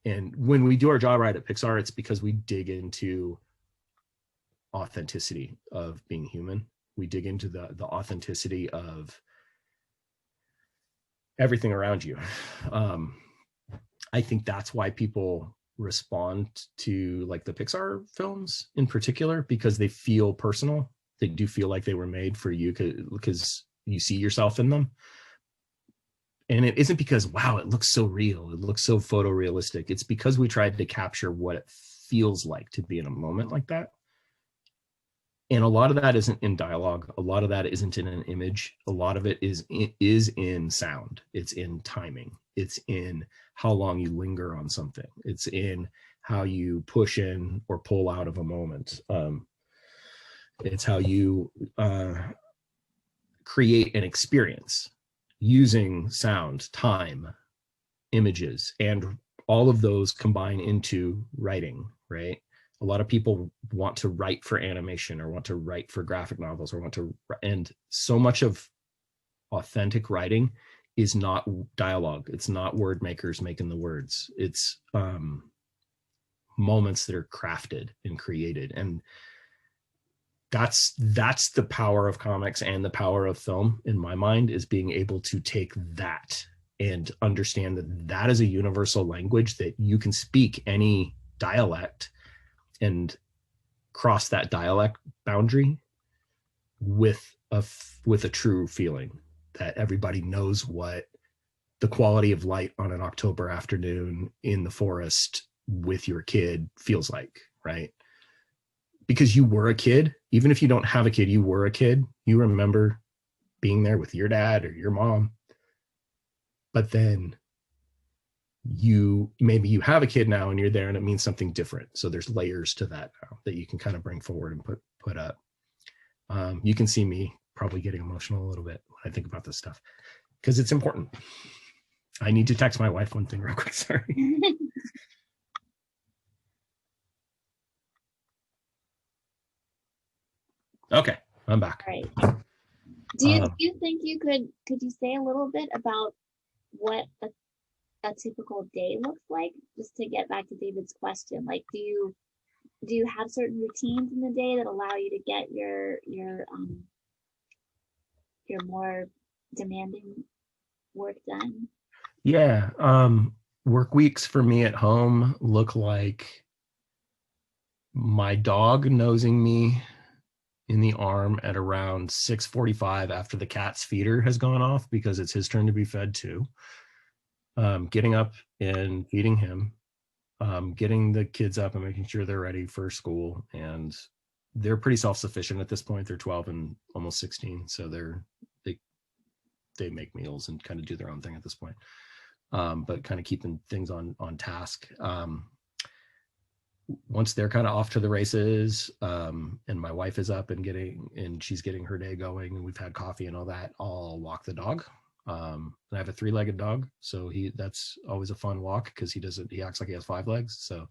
And when we do our job right at Pixar, it's because we dig into authenticity of being human. We dig into the authenticity of everything around you. I think that's why people respond to like the Pixar films in particular, because they feel personal. They do feel like they were made for you because you see yourself in them. And it isn't because, wow, it looks so real. It looks so photorealistic. It's because we tried to capture what it feels like to be in a moment like that. And a lot of that isn't in dialogue. A lot of that isn't in an image. A lot of it is in sound. It's in timing. It's in how long you linger on something. It's in how you push in or pull out of a moment. It's how you create an experience using sound, time, images, and all of those combine into writing, right? A lot of people want to write for animation or want to write for graphic novels or and so much of authentic writing is not dialogue. It's not word makers making the words. It's moments that are crafted and created. And that's the power of comics and the power of film, in my mind, is being able to take that and understand that that is a universal language, that you can speak any dialect and cross that dialect boundary with a true feeling. that everybody knows what the quality of light on an October afternoon in the forest with your kid feels like, right? Because you were a kid, even if you don't have a kid, you were a kid. You remember being there with your dad or your mom. But then maybe you have a kid now and you're there and it means something different. So there's layers to that now that you can kind of bring forward and put up. You can see me probably getting emotional a little bit when I think about this stuff because it's important. I need to text my wife one thing real quick. Sorry. Okay, I'm back. All right. Do you think you could you say a little bit about what a typical day looks like, just to get back to David's question? Like, do you have certain routines in the day that allow you to get your more demanding work done? Yeah. Work weeks for me at home look like my dog nosing me in the arm at around 6:45 after the cat's feeder has gone off because it's his turn to be fed too. Getting up and feeding him, getting the kids up and making sure they're ready for school. And they're pretty self-sufficient at this point. They're 12 and almost 16. So they make meals and kind of do their own thing at this point. But kind of keeping things on task. Once they're kind of off to the races, and my wife is up and she's getting her day going and we've had coffee and all that, I'll walk the dog. And I have a 3-legged dog, so that's always a fun walk because he acts like he has 5 legs, so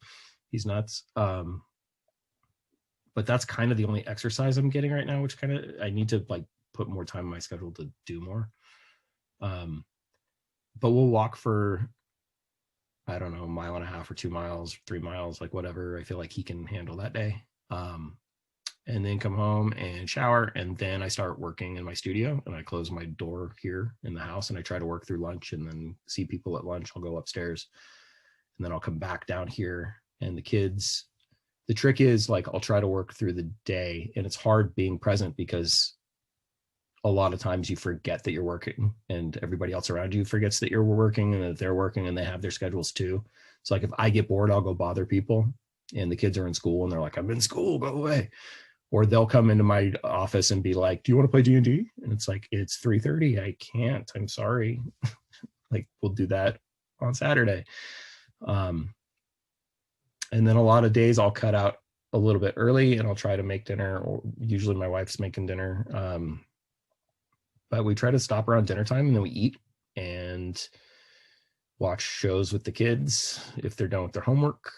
he's nuts. But that's kind of the only exercise I'm getting right now, which kind of I need to like put more time in my schedule to do more. But we'll walk for, I don't know, 1.5 miles or 2 miles, 3 miles, like whatever I feel like he can handle that day. And then come home and shower. And then I start working in my studio and I close my door here in the house and I try to work through lunch and then see people at lunch. I'll go upstairs and then I'll come back down here. And the trick is like, I'll try to work through the day, and it's hard being present because a lot of times you forget that you're working and everybody else around you forgets that you're working and that they're working and they have their schedules too. So like if I get bored, I'll go bother people and the kids are in school and they're like, I'm in school, go away. Or they'll come into my office and be like, do you want to play D&D? And it's like, it's 3:30. I can't, I'm sorry. Like we'll do that on Saturday. And then a lot of days I'll cut out a little bit early and I'll try to make dinner, or usually my wife's making dinner. But we try to stop around dinner time and then we eat and watch shows with the kids if they're done with their homework.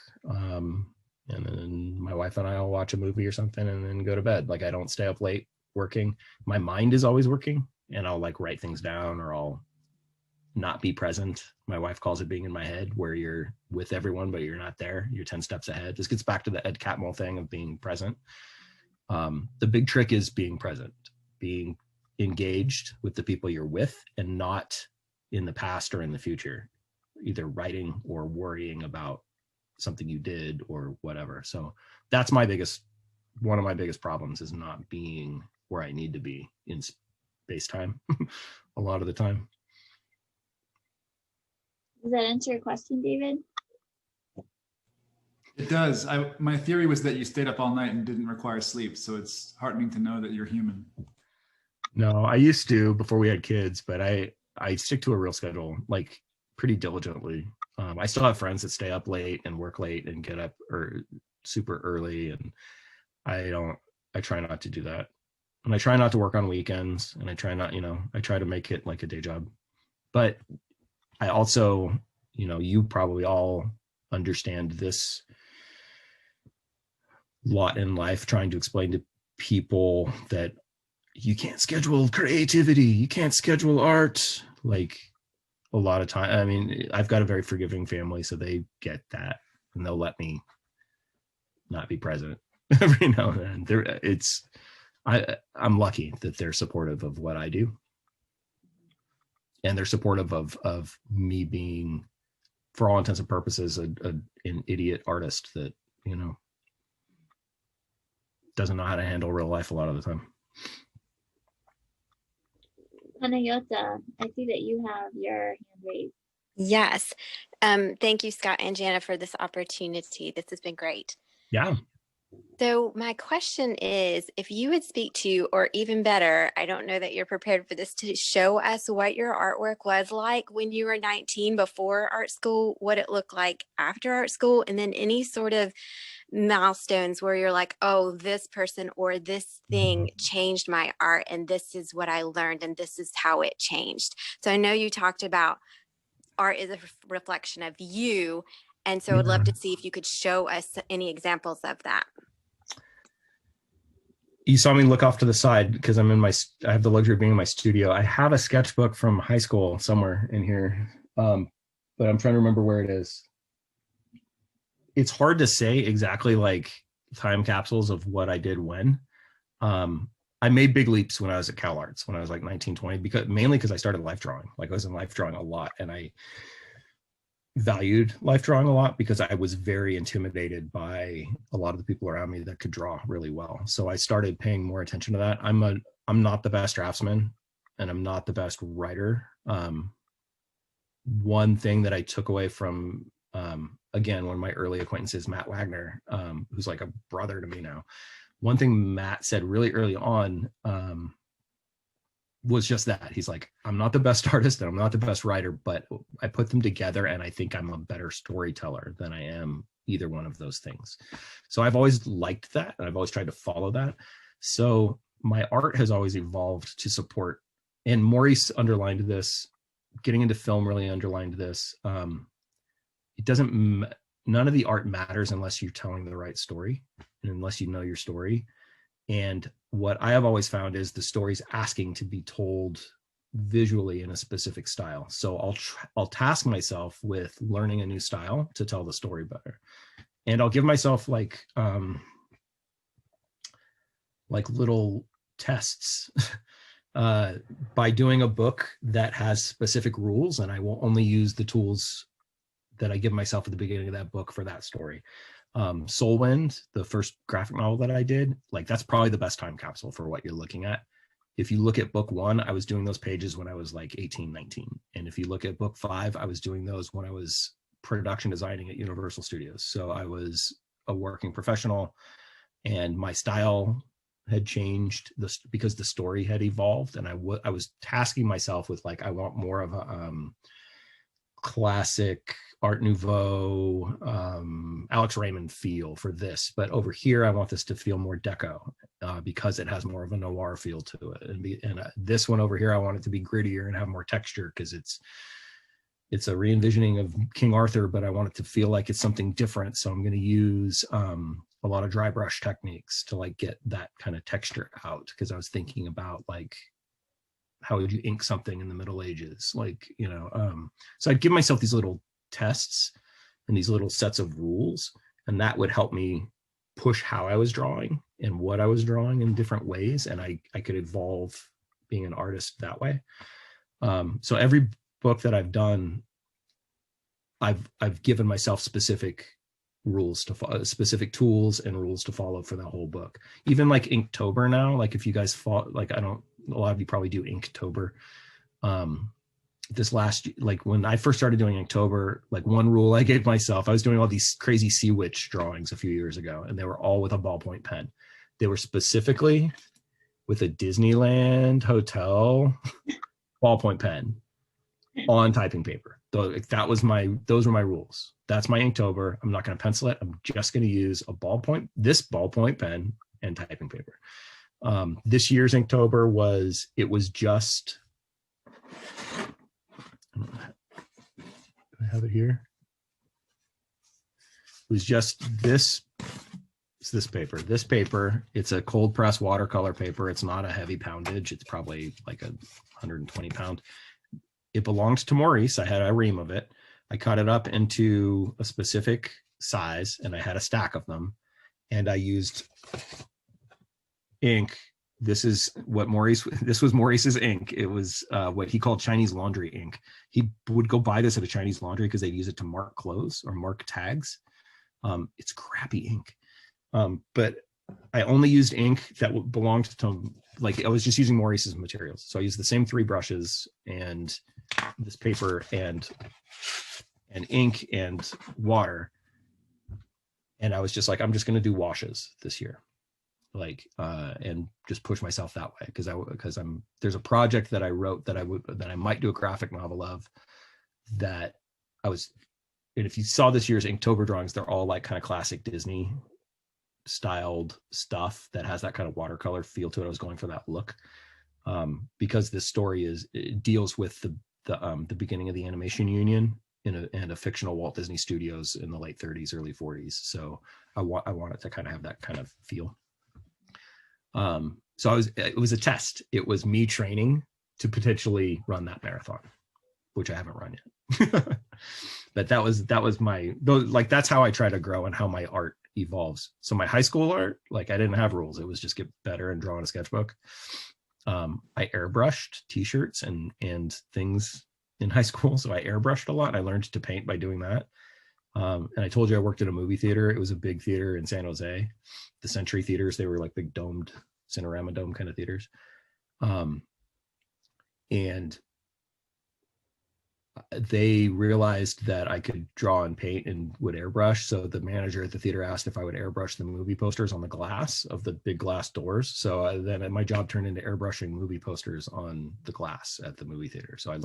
And then my wife and I will watch a movie or something and then go to bed. Like I don't stay up late working. My mind is always working and I'll like write things down or I'll not be present. My wife calls it being in my head, where you're with everyone, but you're not there. You're 10 steps ahead. This gets back to the Ed Catmull thing of being present. The big trick is being present, being engaged with the people you're with and not in the past or in the future, either writing or worrying about something you did or whatever. So that's one of my biggest problems is not being where I need to be in space time a lot of the time. Does that answer your question, David? It does. My theory was that you stayed up all night and didn't require sleep, so it's heartening to know that you're human. No, I used to before we had kids, but I stick to a real schedule, like pretty diligently. I still have friends that stay up late and work late and get up or super early, and I try not to do that. And I try not to work on weekends, and I try to make it like a day job. But I also, you probably all understand this lot in life, trying to explain to people that you can't schedule creativity, you can't schedule art. Like a lot of time, I mean, I've got a very forgiving family, so they get that and they'll let me not be present every now and then. I'm lucky that they're supportive of what I do. And they're supportive of me being, for all intents and purposes, an idiot artist that, doesn't know how to handle real life a lot of the time. Panayota, I see that you have your hand raised. Yes. Thank you, Scott and Janna, for this opportunity. This has been great. Yeah. So my question is, if you would speak to, or even better, I don't know that you're prepared for this, to show us what your artwork was like when you were 19 before art school, what it looked like after art school, and then any sort of milestones where you're like, oh, this person or this thing changed my art, and this is what I learned, and this is how it changed. So I know you talked about art is a reflection of you, and so I'd love to see if you could show us any examples of that. You saw me look off to the side because I have the luxury of being in my studio. I have a sketchbook from high school somewhere in here, but I'm trying to remember where it is. It's hard to say exactly like time capsules of what I did when. I made big leaps when I was at Cal Arts when I was like 19, 20, mainly because I started life drawing. Like I was in life drawing a lot, and I valued life drawing a lot because I was very intimidated by a lot of the people around me that could draw really well. So I started paying more attention to that. I'm not the best draftsman, and I'm not the best writer. One thing that I took away from, again, one of my early acquaintances, Matt Wagner, who's like a brother to me now. One thing Matt said really early on was just that. He's like, I'm not the best artist and I'm not the best writer, but I put them together and I think I'm a better storyteller than I am either one of those things. So I've always liked that, and I've always tried to follow that. So my art has always evolved to support, and Maurice underlined this, getting into film really underlined this. It doesn't, none of the art matters unless you're telling the right story and unless you know your story. And what I have always found is the story's asking to be told visually in a specific style. So I'll task myself with learning a new style to tell the story better. And I'll give myself like little tests by doing a book that has specific rules, and I will only use the tools that I give myself at the beginning of that book for that story. Soulwind, the first graphic novel that I did, like that's probably the best time capsule for what you're looking at. If you look at book 1, I was doing those pages when I was like 18, 19. And if you look at book 5, I was doing those when I was production designing at Universal Studios. So I was a working professional, and my style had changed because the story had evolved. And I was tasking myself with like, I want more of a classic Art Nouveau, Alex Raymond feel for this, but over here I want this to feel more deco because it has more of a noir feel to it. And this one over here I want it to be grittier and have more texture because it's a re-envisioning of King Arthur, but I want it to feel like it's something different. So I'm going to use a lot of dry brush techniques to like get that kind of texture out, because I was thinking about like, how would you ink something in the Middle Ages? Like, you know, so I'd give myself these little tests and these little sets of rules, and that would help me push how I was drawing and what I was drawing in different ways. And I could evolve being an artist that way. So every book that I've done, I've given myself specific rules to follow, specific tools and rules to follow for the whole book. Even like Inktober now, like if you guys follow, like a lot of you probably do Inktober. This last, like when I first started doing Inktober, like one rule I gave myself, I was doing all these crazy sea witch drawings a few years ago, and they were all with a ballpoint pen. They were specifically with a Disneyland hotel ballpoint pen on typing paper. Those were my rules. That's my Inktober. I'm not going to pencil it. I'm just going to use this ballpoint pen and typing paper. This year's Inktober was just, I have it here. It was just this paper. This paper, it's a cold press watercolor paper. It's not a heavy poundage. It's probably like 120 pound. It belongs to Maurice. I had a ream of it. I cut it up into a specific size, and I had a stack of them. And I used ink. This was Maurice's ink. It was what he called Chinese laundry ink. He would go buy this at a Chinese laundry because they'd use it to mark clothes or mark tags. It's crappy ink. But I only used ink that belonged to, like, I was just using Maurice's materials. So I used the same 3 brushes and this paper and ink and water. And I was just like, I'm just going to do washes this year, like, and just push myself that way. Because there's a project that I wrote that I might do a graphic novel of, that and if you saw this year's Inktober drawings, they're all like kind of classic Disney styled stuff that has that kind of watercolor feel to it. I was going for that look, because this story it deals with the beginning of the animation union and a fictional Walt Disney Studios in the late 30s, early 40s. So I want it to kind of have that kind of feel. So it was a test. It was me training to potentially run that marathon, which I haven't run yet. But that was that's how I try to grow and how my art evolves. So my high school art, like, I didn't have rules. It was just get better and draw in a sketchbook. I airbrushed t-shirts and things in high school. So I airbrushed a lot. I learned to paint by doing that. And I told you I worked at a movie theater. It was a big theater in San Jose. The Century Theaters, they were like big domed Cinerama Dome kind of theaters. And they realized that I could draw and paint and would airbrush. So the manager at the theater asked if I would airbrush the movie posters on the glass of the big glass doors. So then my job turned into airbrushing movie posters on the glass at the movie theater. So I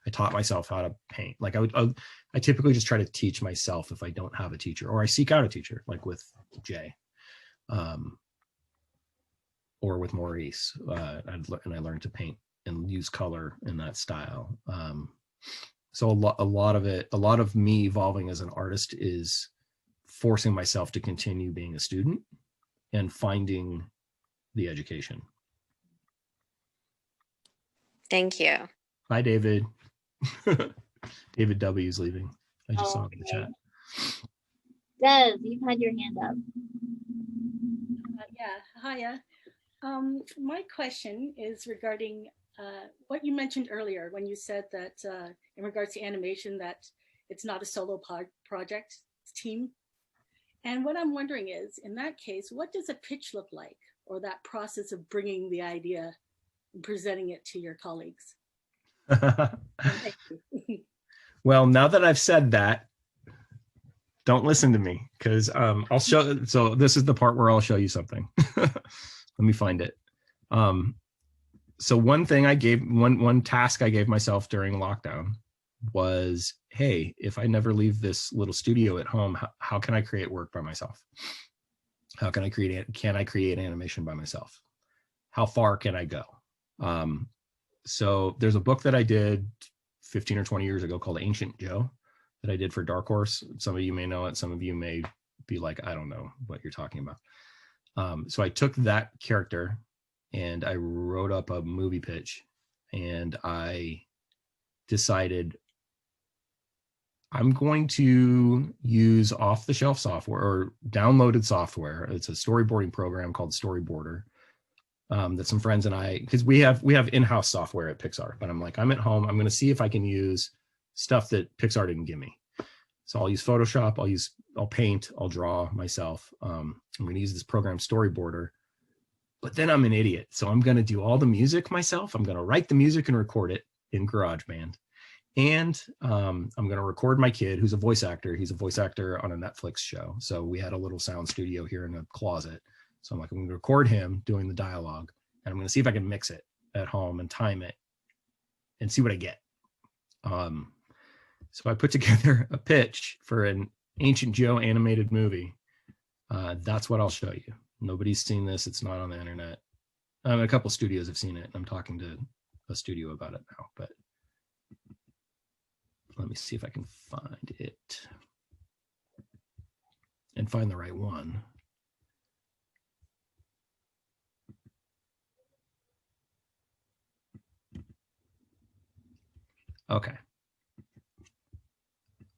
taught myself how to paint. Like I typically just try to teach myself if I don't have a teacher, or I seek out a teacher, like with Jay, or with Maurice. And I learned to paint and use color in that style. So a lot of me evolving as an artist is forcing myself to continue being a student and finding the education. Thank you. Bye, David. David W is leaving. I just saw it in the chat. Des, you've had your hand up. Yeah, hiya. My question is regarding what you mentioned earlier when you said that in regards to animation, that it's not a solo project, it's team. And what I'm wondering is, in that case, what does a pitch look like, or that process of bringing the idea and presenting it to your colleagues? Thank you. Well, now that I've said that, don't listen to me, because I'll show. So this is the part where I'll show you something. Let me find it. So one task I gave myself during lockdown was, hey, if I never leave this little studio at home, how can I create work by myself? Can I create animation by myself? How far can I go? So there's a book that I did 15 or 20 years ago called Ancient Joe that I did for Dark Horse. Some of you may know it. Some of you may be like, I don't know what you're talking about. So I took that character and I wrote up a movie pitch, and I decided I'm going to use off-the-shelf software or downloaded software. It's a storyboarding program called Storyboarder that some friends and I, because we have in-house software at Pixar, but I'm like, I'm at home. I'm going to see if I can use stuff that Pixar didn't give me. So I'll use Photoshop. I'll paint. I'll draw myself. I'm going to use this program Storyboarder. But then I'm an idiot. So I'm going to do all the music myself. I'm going to write the music and record it in GarageBand. And I'm going to record my kid, who's a voice actor. He's a voice actor on a Netflix show. So we had a little sound studio here in a closet. So I'm like, I'm going to record him doing the dialogue. And I'm going to see if I can mix it at home and time it and see what I get. So I put together a pitch for an Ancient Joe animated movie. That's what I'll show you. Nobody's seen this. It's not on the internet. A couple studios have seen it. I'm talking to a studio about it now, but let me see if I can find it and find the right one. Okay.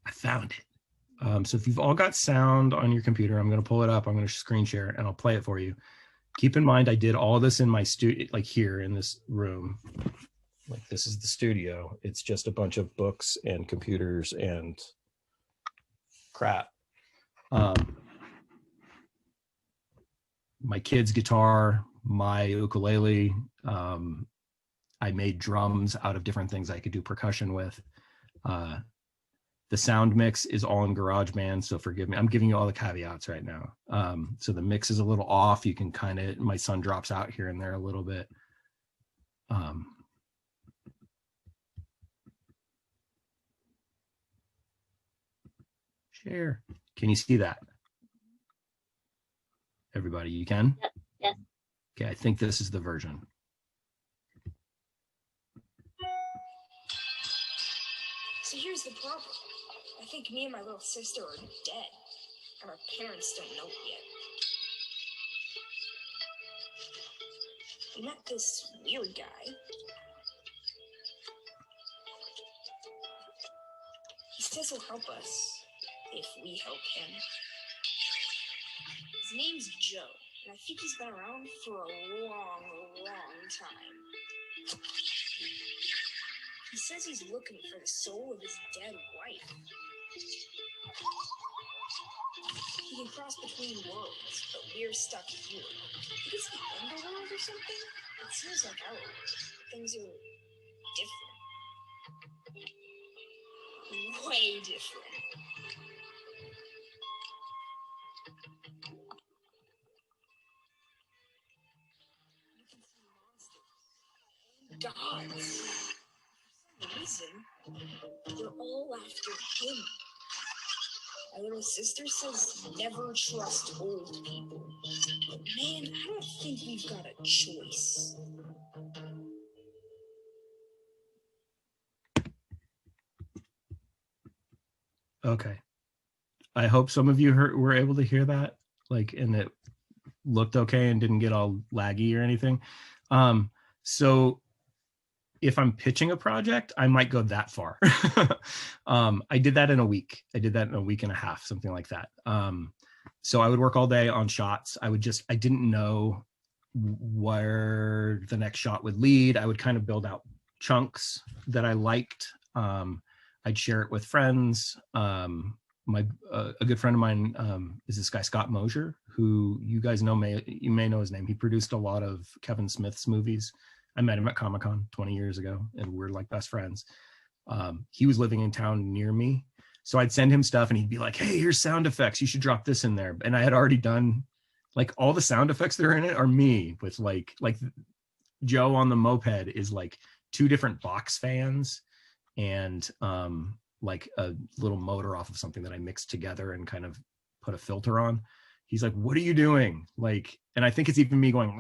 I found it. So if you've all got sound on your computer, I'm going to pull it up. I'm going to screen share it and I'll play it for you. Keep in mind, I did all of this in my studio, like here in this room. Like this is the studio. It's just a bunch of books and computers and crap. my kid's guitar, my ukulele. I made drums out of different things I could do percussion with. The sound mix is all in GarageBand, so forgive me. I'm giving you all the caveats right now. So the mix is a little off. You can kind of, my son drops out here and there a little bit. Share. Can you see that? Everybody, you can? Yes. Okay, I think this is the version. So here's the problem. I think me and my little sister are dead, and our parents don't know it yet. We met this weird guy. He says he'll help us if we help him. His name's Joe, and I think he's been around for a long time. He says he's looking for the soul of his dead wife. He can cross between worlds, but we're stuck here. I think it's the underworld or something? It seems like our world. Things are different. Way different. You can see monsters. Gods. For some reason, they're all after him. My little sister says never trust old people. But man, I don't think we've got a choice. Okay. I hope some of you were able to hear that, like, and it looked okay and didn't get all laggy or anything. So if I'm pitching a project, I might go that far. I did that in a week. I did that in a week and a half, something like that. So I would work all day on shots. I didn't know where the next shot would lead. I would kind of build out chunks that I liked. I'd share it with friends. A good friend of mine is this guy, Scott Mosier, who you guys know, you may know his name. He produced a lot of Kevin Smith's movies. I met him at Comic-Con 20 years ago, and we're like best friends. He was living in town near me. So I'd send him stuff and he'd be like, hey, here's sound effects. You should drop this in there. And I had already done, like, all the sound effects that are in it are me with like Joe on the moped is like 2 different box fans and like a little motor off of something that I mixed together and kind of put a filter on. He's like, what are you doing? Like, and I think it's even me going,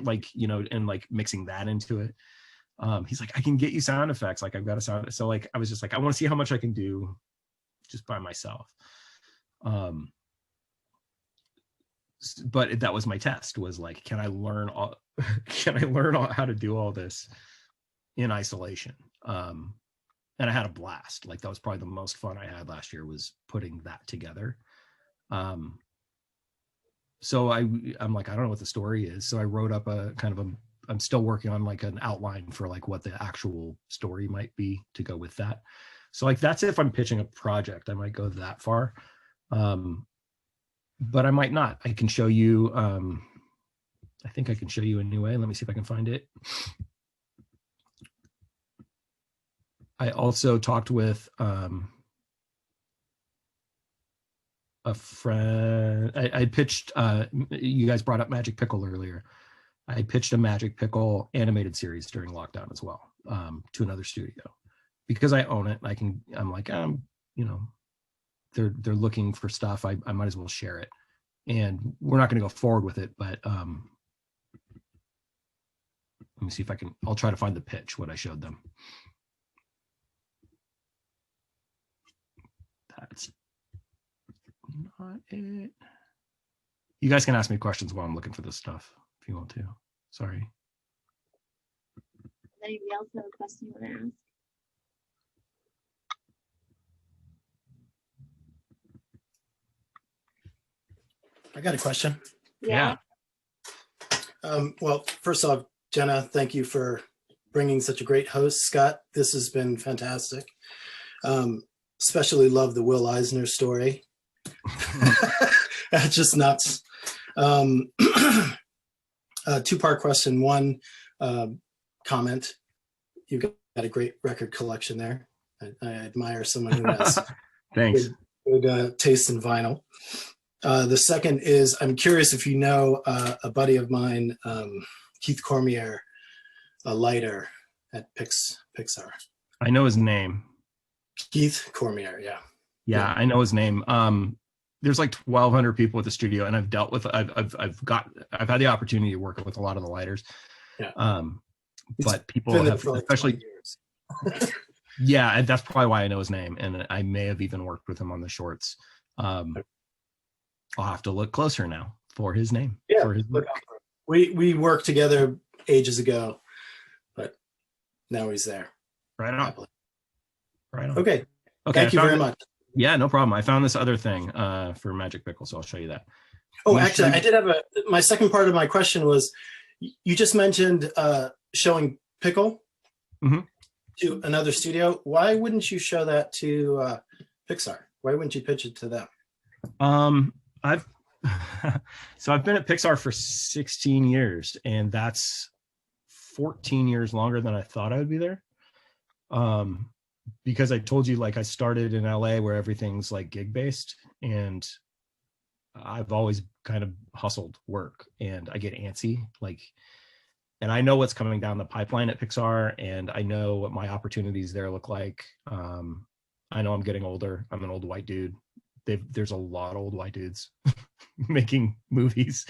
like, you know, and like mixing that into it. He's like, I can get you sound effects. Like, I've got a sound. So like, I was just like, I want to see how much I can do just by myself. But that was my test, was like, can I learn how to do all this in isolation? And I had a blast. Like, that was probably the most fun I had last year, was putting that together. So I'm like, I don't know what the story is. So I wrote up I'm still working on like an outline for like what the actual story might be to go with that. So like, that's if I'm pitching a project, I might go that far. But I might not. I can show you, I think I can show you a new way. Let me see if I can find it. I also talked with a friend. I pitched, you guys brought up Magic Pickle earlier. I pitched a Magic Pickle animated series during lockdown as well, to another studio, because I own it. I'm like, you know, they're looking for stuff. I might as well share it, and we're not going to go forward with it, but let me see if I'll try to find the pitch, what I showed them. That's not it. You guys can ask me questions while I'm looking for this stuff if you want to. Sorry. Does anybody else have a question you want to ask? I got a question. Yeah. Well, first off, Jenna, thank you for bringing such a great host. Scott, this has been fantastic. Especially love the Will Eisner story. That's just nuts. Two-part question. One, comment. You've got a great record collection there. I admire someone who has Thanks. good taste in vinyl. The second is, I'm curious if you know a buddy of mine, Keith Cormier, a lighter at Pixar. I know his name. Keith Cormier, yeah. Yeah, I know his name. There's like 1,200 people at the studio, and I've had the opportunity to work with a lot of the lighters. Yeah. But people Been there have, for like especially 20 years. yeah, and that's probably why I know his name, and I may have even worked with him on the shorts. I'll have to look closer now for his name. Yeah, for his work. we worked together ages ago, but now he's there. Right on. Right on. Okay. Okay. Thank you very much. Yeah, no problem. I found this other thing for Magic Pickle, so I'll show you that. Oh, actually, I did have my second part of my question was, you just mentioned showing Pickle to another studio. Why wouldn't you show that to Pixar? Why wouldn't you pitch it to them? I've been at Pixar for 16 years, and that's 14 years longer than I thought I would be there. Because I told you, like, I started in LA where everything's like gig based, and I've always kind of hustled work, and I get antsy, like, and I know what's coming down the pipeline at Pixar, and I know what my opportunities there look like. I know I'm getting older. I'm an old white dude. There's a lot of old white dudes making movies.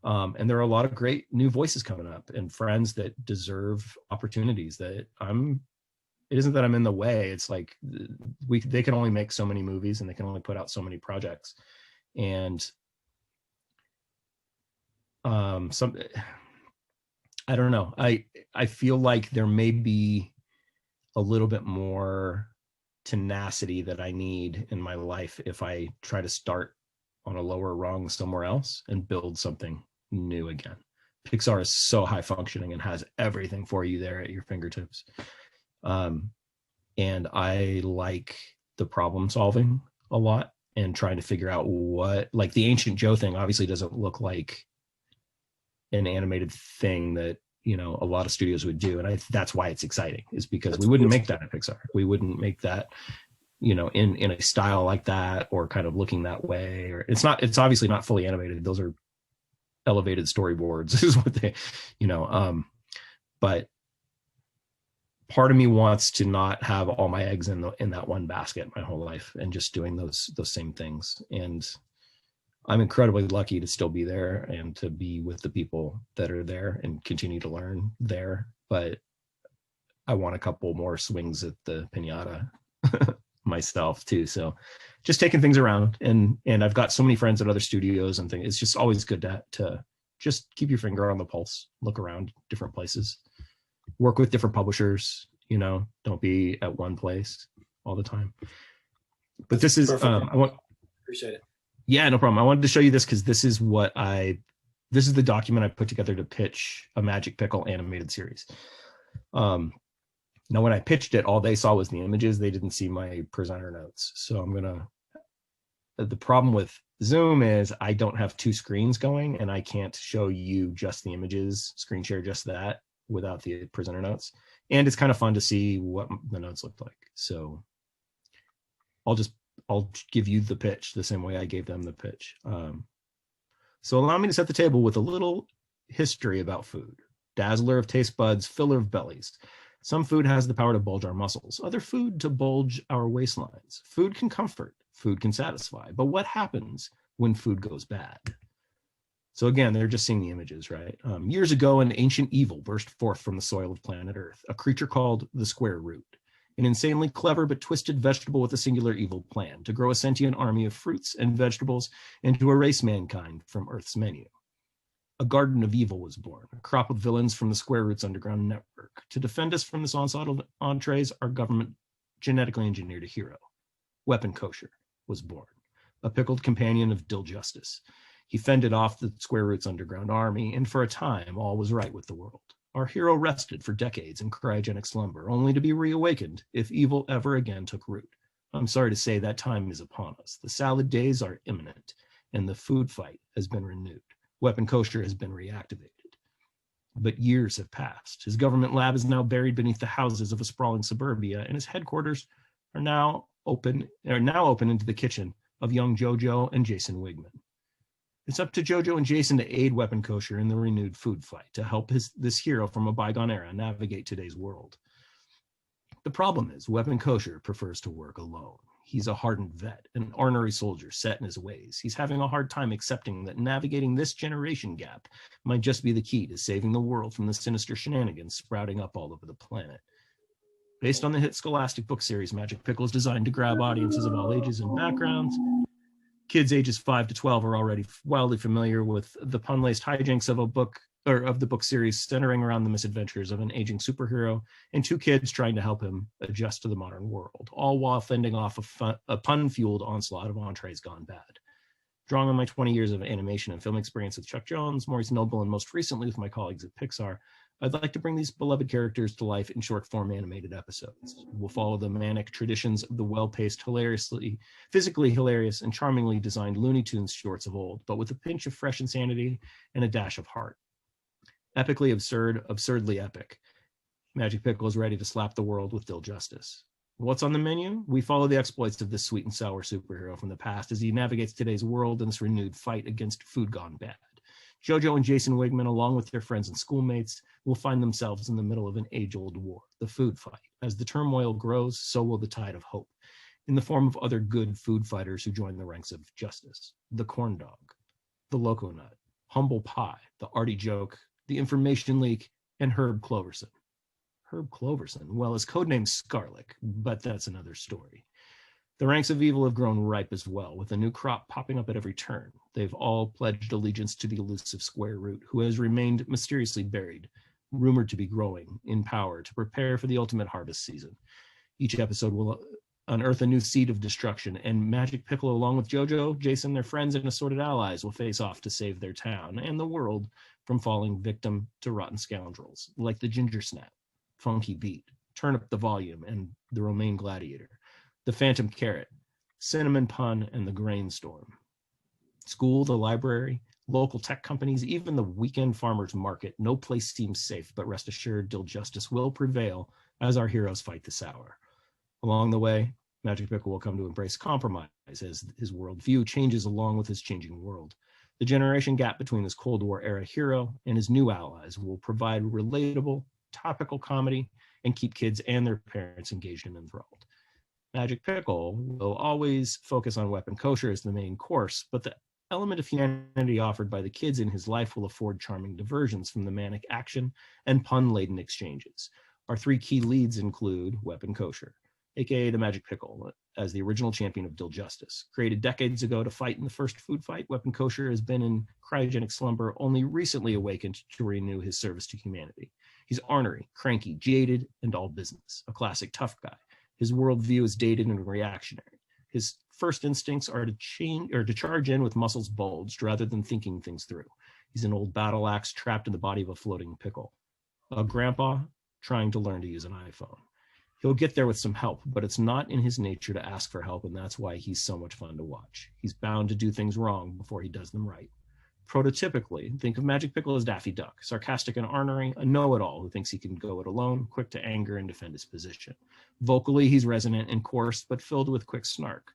And there are a lot of great new voices coming up and friends that deserve opportunities that it isn't that I'm in the way. It's like they can only make so many movies, and they can only put out so many projects. And I don't know. I feel like there may be a little bit more tenacity that I need in my life if I try to start on a lower rung somewhere else and build something new again. Pixar is so high functioning and has everything for you there at your fingertips. And I like the problem solving a lot and trying to figure out what, like the Ancient Joe thing obviously doesn't look like an animated thing that, you know, a lot of studios would do. And that's why it's exciting, is because we wouldn't make that at Pixar. We wouldn't make that, you know, in a style like that, or kind of looking that way. Or it's obviously not fully animated. Those are elevated storyboards is what they, you know, but part of me wants to not have all my eggs in that one basket my whole life and just doing those same things. And I'm incredibly lucky to still be there and to be with the people that are there and continue to learn there. But I want a couple more swings at the piñata myself too. So just taking things around, and I've got so many friends at other studios and things. It's just always good to just keep your finger on the pulse, look around different places, work with different publishers, you know, don't be at one place all the time. But this is, appreciate it. Yeah, no problem. I wanted to show you this because this is the document I put together to pitch a Magic Pickle animated series. Now, when I pitched it, all they saw was the images. They didn't see my presenter notes. So the problem with Zoom is I don't have two screens going, and I can't show you just the images, screen share just that without the presenter notes. And it's kind of fun to see what the notes look like. So I'll give you the pitch the same way I gave them the pitch. So allow me to set the table with a little history about food. Dazzler of taste buds, filler of bellies. Some food has the power to bulge our muscles, other food to bulge our waistlines. Food can comfort, food can satisfy, but what happens when food goes bad? So again, they're just seeing the images, right? Years ago, an ancient evil burst forth from the soil of planet Earth, a creature called the square root, an insanely clever but twisted vegetable with a singular evil plan to grow a sentient army of fruits and vegetables and to erase mankind from Earth's menu. A garden of evil was born, a crop of villains from the Square Root's underground network. To defend us from this onslaught of entrees, our government genetically engineered a hero. Weapon Kosher was born, a pickled companion of Dill Justice. He fended off the Square Root's underground army, and for a time, all was right with the world. Our hero rested for decades in cryogenic slumber, only to be reawakened if evil ever again took root. I'm sorry to say that time is upon us. The salad days are imminent, and the food fight has been renewed. Weapon Kosher has been reactivated. But years have passed. His government lab is now buried beneath the houses of a sprawling suburbia, and his headquarters are now open into the kitchen of young Jojo and Jason Wigman. It's up to Jojo and Jason to aid Weapon Kosher in the renewed food fight, to help this hero from a bygone era navigate today's world. The problem is, Weapon Kosher prefers to work alone. He's a hardened vet, an ornery soldier set in his ways. He's having a hard time accepting that navigating this generation gap might just be the key to saving the world from the sinister shenanigans sprouting up all over the planet. Based on the hit Scholastic book series, Magic Pickle is designed to grab audiences of all ages and backgrounds. Kids ages 5 to 12 are already wildly familiar with the pun-laced hijinks of the book series, centering around the misadventures of an aging superhero and two kids trying to help him adjust to the modern world, all while fending off a pun-fueled onslaught of entrees gone bad. Drawing on my 20 years of animation and film experience with Chuck Jones, Maurice Noble, and most recently with my colleagues at Pixar, I'd like to bring these beloved characters to life in short-form animated episodes. We'll follow the manic traditions of the well-paced, physically hilarious, and charmingly designed Looney Tunes shorts of old, but with a pinch of fresh insanity and a dash of heart. Epically absurd, absurdly epic. Magic Pickle is ready to slap the world with Dill Justice. What's on the menu? We follow the exploits of this sweet and sour superhero from the past as he navigates today's world in this renewed fight against food gone bad. Jojo and Jason Wigman, along with their friends and schoolmates, will find themselves in the middle of an age-old war, the food fight. As the turmoil grows, so will the tide of hope, in the form of other good food fighters who join the ranks of justice. The corn dog, the loco nut, humble pie, the arty joke, the information leak, and Herb Cloverson. Herb Cloverson, well, his codename Scarlick, but that's another story. The ranks of evil have grown ripe as well, with a new crop popping up at every turn. They've all pledged allegiance to the elusive Square Root, who has remained mysteriously buried, rumored to be growing in power to prepare for the ultimate harvest season. Each episode will unearth a new seed of destruction, and Magic Pickle, along with Jojo, Jason, their friends, and assorted allies, will face off to save their town and the world from falling victim to rotten scoundrels, like the Ginger Snap, Funky Beat, Turn Up the Volume, and the Romaine Gladiator, the Phantom Carrot, Cinnamon Pun, and the Grain Storm. School, the library, local tech companies, even the weekend farmers market, no place seems safe, but rest assured Dill Justice will prevail as our heroes fight this hour. Along the way, Magic Pickle will come to embrace compromise as his worldview changes along with his changing world. The generation gap between his Cold War era hero and his new allies will provide relatable, topical comedy and keep kids and their parents engaged and enthralled. Magic Pickle will always focus on Weapon Kosher as the main course, but the element of humanity offered by the kids in his life will afford charming diversions from the manic action and pun-laden exchanges. Our three key leads include Weapon Kosher, aka the Magic Pickle, as the original champion of Dill Justice. Created decades ago to fight in the first food fight, Weapon Kosher has been in cryogenic slumber, only recently awakened to renew his service to humanity. He's ornery, cranky, jaded, and all business, a classic tough guy. His worldview is dated and reactionary. His first instincts are to charge in with muscles bulged rather than thinking things through. He's an old battle axe trapped in the body of a floating pickle. A grandpa trying to learn to use an iPhone. He'll get there with some help, but it's not in his nature to ask for help, and that's why he's so much fun to watch. He's bound to do things wrong before he does them right. Prototypically, think of Magic Pickle as Daffy Duck, sarcastic and ornery, a know-it-all who thinks he can go it alone, quick to anger and defend his position. Vocally, he's resonant and coarse, but filled with quick snark.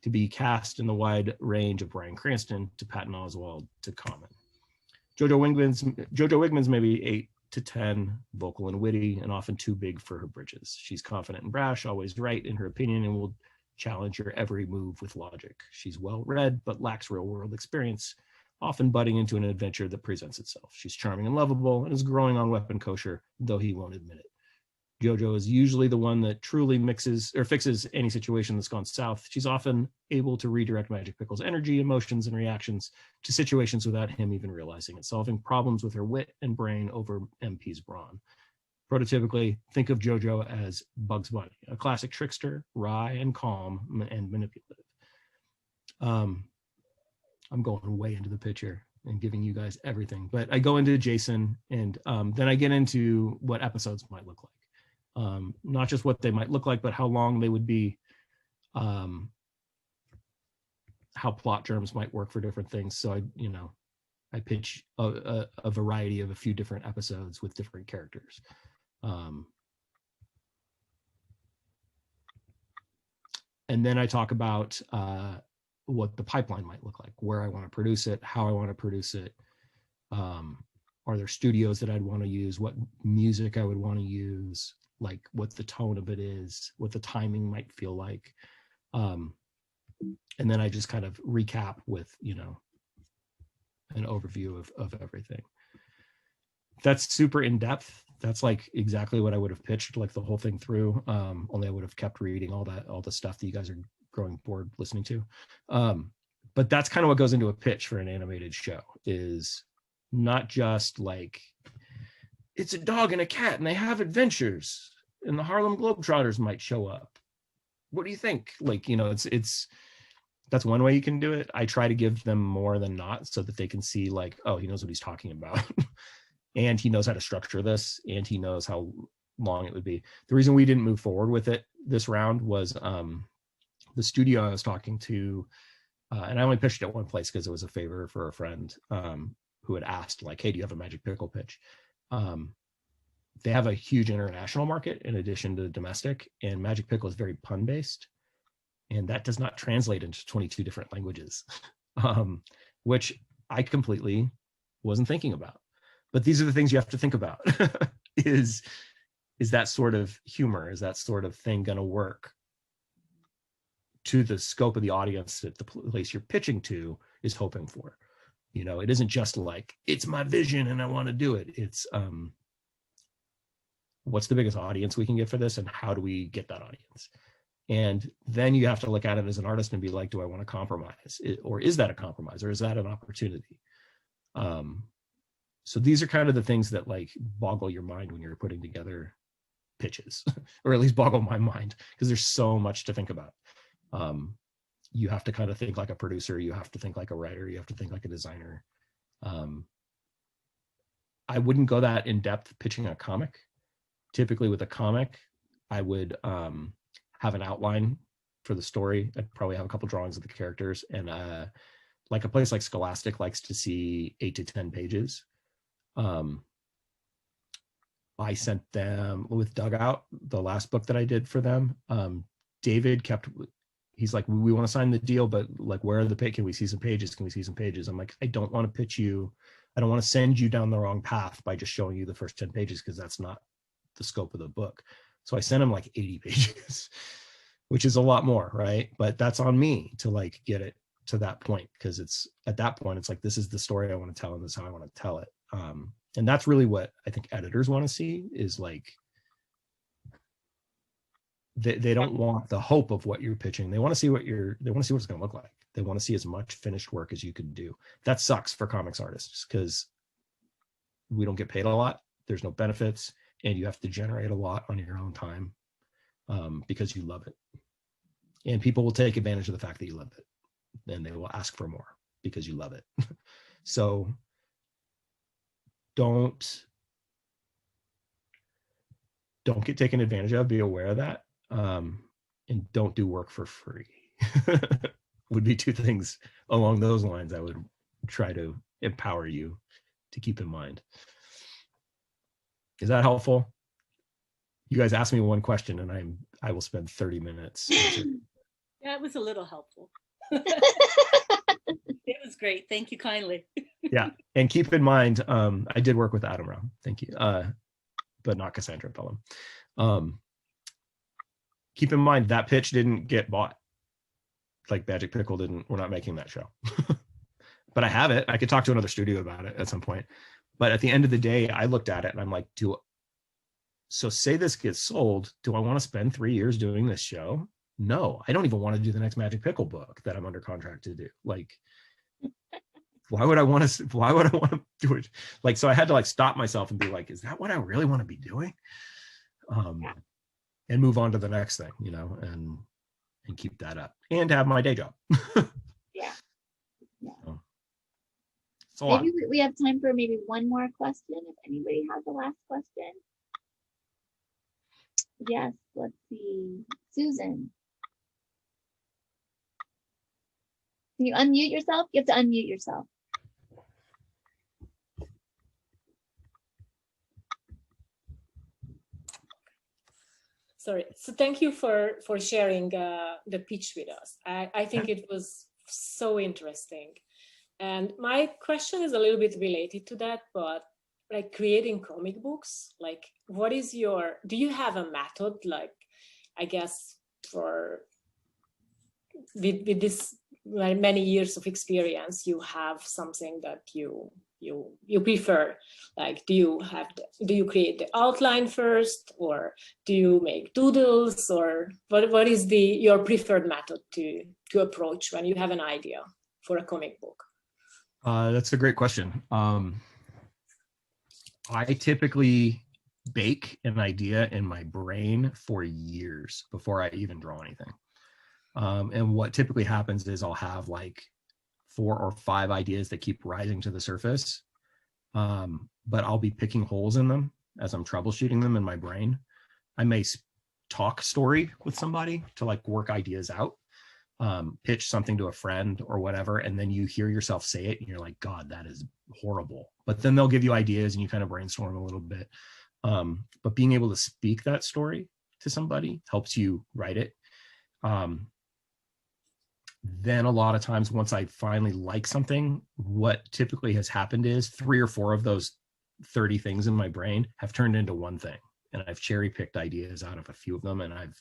To be cast in the wide range of Bryan Cranston to Patton Oswalt to Common. Jojo Wigman's maybe 8 to 10, vocal and witty, and often too big for her britches. She's confident and brash, always right in her opinion, and will challenge your every move with logic. She's well-read, but lacks real-world experience, often butting into an adventure that presents itself. She's charming and lovable and is growing on Weapon Kosher, though he won't admit it. Jojo is usually the one that truly fixes any situation that's gone south. She's often able to redirect Magic Pickle's energy, emotions, and reactions to situations without him even realizing it, solving problems with her wit and brain over MP's brawn. Prototypically, think of Jojo as Bugs Bunny, a classic trickster, wry and calm and manipulative. I'm going way into the picture and giving you guys everything, but I go into Jason and then I get into what episodes might look like. Not just what they might look like, but how long they would be, how plot germs might work for different things. So I pitch a variety of a few different episodes with different characters. And then I talk about what the pipeline might look like, where I want to produce it, how I want to produce it. Are there studios that I'd want to use? What music I would want to use? Like what the tone of it is, what the timing might feel like. And then I just kind of recap with, you know, an overview of everything. That's super in depth. That's like exactly what I would have pitched, like the whole thing through. Only I would have kept reading all the stuff that you guys are growing bored listening to. But that's kind of what goes into a pitch for an animated show, is not just like, it's a dog and a cat and they have adventures and the Harlem Globetrotters might show up. What do you think? Like, you know, it's that's one way you can do it. I try to give them more than not so that they can see like, oh, he knows what he's talking about. And he knows how to structure this, and he knows how long it would be. The reason we didn't move forward with it this round was the studio I was talking to, and I only pitched at one place because it was a favor for a friend who had asked, like, hey, do you have a Magic Pickle pitch? They have a huge international market in addition to domestic, and Magic Pickle is very pun-based, and that does not translate into 22 different languages, which I completely wasn't thinking about. But these are the things you have to think about. is that sort of humor, is that sort of thing going to work to the scope of the audience that the place you're pitching to is hoping for? You know, it isn't just like, it's my vision and I want to do it. It's what's the biggest audience we can get for this, and how do we get that audience? And then you have to look at it as an artist and be like, do I want to compromise? Or is that a compromise? Or is that an opportunity? So these are kind of the things that like boggle your mind when you're putting together pitches, or at least boggle my mind, because there's so much to think about. You have to kind of think like a producer, you have to think like a writer, you have to think like a designer. I wouldn't go that in depth pitching a comic. Typically with a comic, I would have an outline for the story. I'd probably have a couple drawings of the characters, and like a place like Scholastic likes to see 8 to 10 pages. I sent them with Dugout, the last book that I did for them. David he's like, we want to sign the deal, but like, where are the can we see some pages? Can we see some pages? I'm like, I don't want to pitch you. I don't want to send you down the wrong path by just showing you the first 10 pages, because that's not the scope of the book. So I sent him like 80 pages, which is a lot more, right? But that's on me to like get it to that point, because it's at that point, it's like, this is the story I want to tell, and this is how I want to tell it. And that's really what I think editors want to see, is like, they don't want the hope of what you're pitching. They want to see what it's going to look like. They want to see as much finished work as you can do. That sucks for comics artists, because we don't get paid a lot. There's no benefits, and you have to generate a lot on your own time, because you love it. And people will take advantage of the fact that you love it, and they will ask for more because you love it. So don't get taken advantage of. Be aware of that, and don't do work for free. Would be two things along those lines I would try to empower you to keep in mind. Is that helpful? You guys asked me one question, and I will spend 30 minutes. Yeah, it was a little helpful. It was great. Thank you kindly. Yeah, and keep in mind, I did work with Adam Rowe. Thank you, but not Cassandra Pelham. Keep in mind that pitch didn't get bought. Like Magic Pickle didn't. We're not making that show. But I have it. I could talk to another studio about it at some point. But at the end of the day, I looked at it and I'm like, so say this gets sold, do I want to spend 3 years doing this show? No, I don't even want to do the next Magic Pickle book that I'm under contract to do. Like, why would I want to do it? Like, so I had to like stop myself and be like, is that what I really want to be doing? And move on to the next thing, you know, and keep that up and have my day job. Yeah. So, it's a lot. Maybe we have time for maybe one more question, if anybody has the last question. Yes, let's see. Susan. Can you unmute yourself? You have to unmute yourself. Sorry. So thank you for sharing the pitch with us. I think it was so interesting. And my question is a little bit related to that, but like creating comic books, like what is do you have a method, like, I guess with this many years of experience, you have something that you prefer? Like, do you create the outline first, or do you make doodles, or what is your preferred method to approach when you have an idea for a comic book? That's a great question. I typically bake an idea in my brain for years before I even draw anything. And what typically happens is I'll have like 4 or 5 ideas that keep rising to the surface, but I'll be picking holes in them as I'm troubleshooting them in my brain. I may talk story with somebody to like work ideas out, pitch something to a friend or whatever, and then you hear yourself say it and you're like, God, that is horrible. But then they'll give you ideas and you kind of brainstorm a little bit. But being able to speak that story to somebody helps you write it. Then a lot of times once I finally like something, what typically has happened is 3 or 4 of those 30 things in my brain have turned into one thing, and I've cherry picked ideas out of a few of them, and I've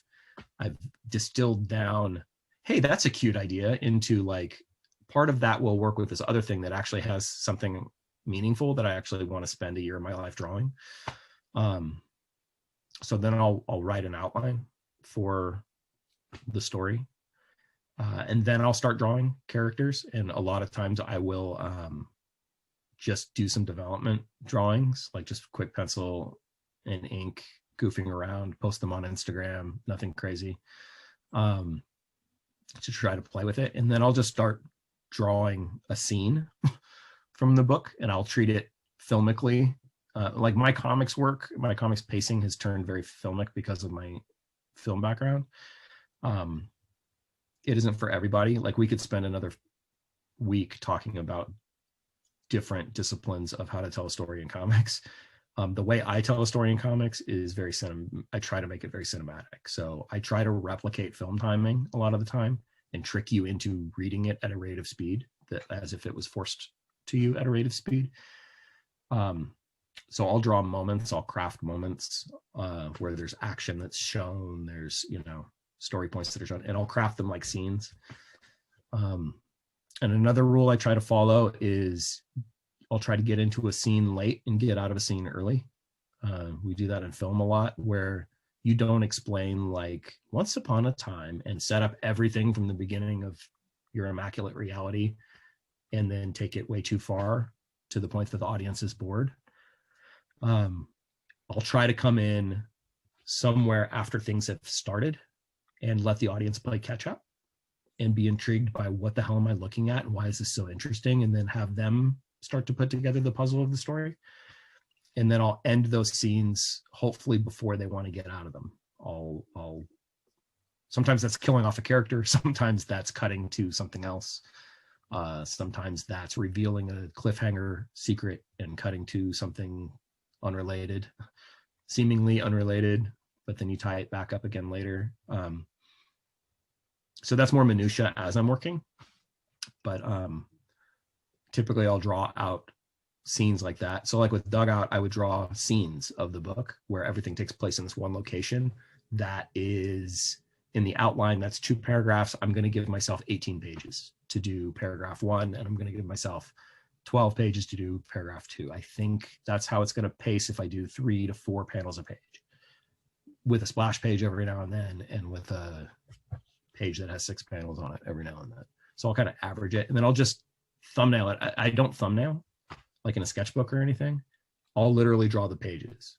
distilled down, hey, that's a cute idea, into like part of that will work with this other thing that actually has something meaningful that I actually want to spend a year of my life drawing. So then I'll write an outline for the story. And then I'll start drawing characters. And a lot of times I will just do some development drawings, like just quick pencil and ink, goofing around, post them on Instagram, nothing crazy, to try to play with it. And then I'll just start drawing a scene from the book, and I'll treat it filmically. Like my comics pacing has turned very filmic because of my film background. It isn't for everybody. Like we could spend another week talking about different disciplines of how to tell a story in comics. The way I tell a story in comics is I try to make it very cinematic. So I try to replicate film timing a lot of the time and trick you into reading it at a rate of speed, as if it was forced to you at a rate of speed. So I'll draw moments, I'll craft moments where there's action that's shown, there's, story points that are shown, and I'll craft them like scenes. And another rule I try to follow is I'll try to get into a scene late and get out of a scene early. We do that in film a lot, where you don't explain like once upon a time and set up everything from the beginning of your immaculate reality and then take it way too far to the point that the audience is bored. I'll try to come in somewhere after things have started and let the audience play catch up and be intrigued by what the hell am I looking at and why is this so interesting, and then have them start to put together the puzzle of the story. And then I'll end those scenes hopefully before they want to get out of them. I'll sometimes that's killing off a character, sometimes that's cutting to something else, sometimes that's revealing a cliffhanger secret and cutting to something unrelated, seemingly unrelated, but then you tie it back up again later. So that's more minutia as I'm working, but typically I'll draw out scenes like that. So like with Dugout, I would draw scenes of the book where everything takes place in this one location that is in the outline. That's 2 paragraphs. I'm going to give myself 18 pages to do paragraph 1, and I'm going to give myself 12 pages to do paragraph 2. I think that's how it's going to pace if I do 3 to 4 panels a page, with a splash page every now and then, and with a page that has 6 panels on it every now and then. So I'll kind of average it, and then I'll just thumbnail it. I don't thumbnail like in a sketchbook or anything. I'll literally draw the pages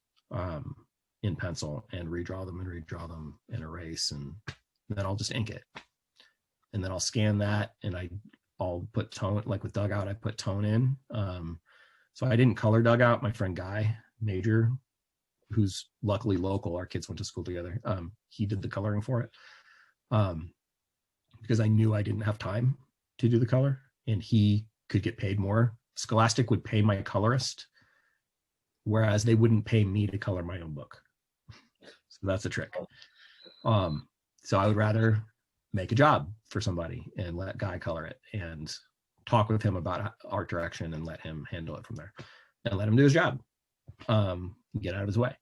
in pencil and redraw them and erase, and then I'll just ink it. And then I'll scan that, and I'll put tone, like with Dugout, I put tone in. So I didn't color Dugout. My friend Guy Major, who's luckily local, our kids went to school together, he did the coloring for it, because I knew I didn't have time to do the color and he could get paid more. Scholastic would pay my colorist, whereas they wouldn't pay me to color my own book. So that's a trick. So I would rather make a job for somebody and let Guy color it and talk with him about art direction and let him handle it from there and let him do his job, get out of his way.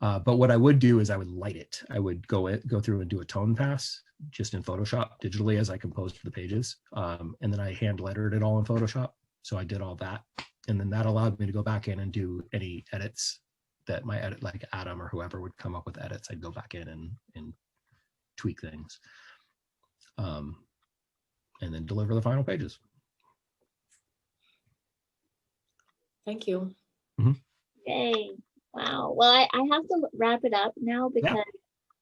But what I would do is I would light it. I would go through and do a tone pass just in Photoshop digitally as I composed the pages. And then I hand lettered it all in Photoshop. So I did all that. And then that allowed me to go back in and do any edits that my edit, like Adam or whoever would come up with edits. I'd go back in and tweak things. And then deliver the final pages. Thank you. Yay. Wow. Well, I have to wrap it up now because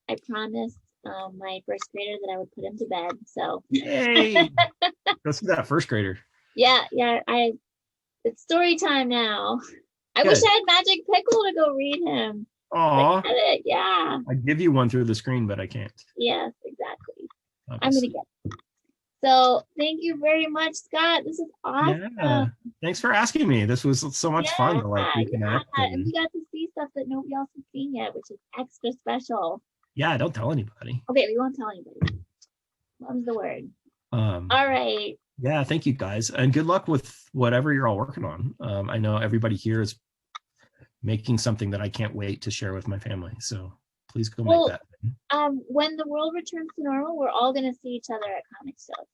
I promised my first grader that I would put him to bed. So yay! Go see that first grader. Yeah. It's story time now. I wish I had Magic Pickle to go read him. Aw. Yeah. I give you one through the screen, but I can't. Yes, exactly. Obviously. I'm gonna get it. So thank you very much, Scott. This is awesome. Yeah. Thanks for asking me. This was so much fun to like reconnect. And we got to see stuff that nobody else has seen yet, which is extra special. Yeah, don't tell anybody. Okay, we won't tell anybody. Mum's the word. All right. Yeah, thank you guys. And good luck with whatever you're all working on. I know everybody here is making something that I can't wait to share with my family. So please go make that. When the world returns to normal, we're all gonna see each other at comic shows,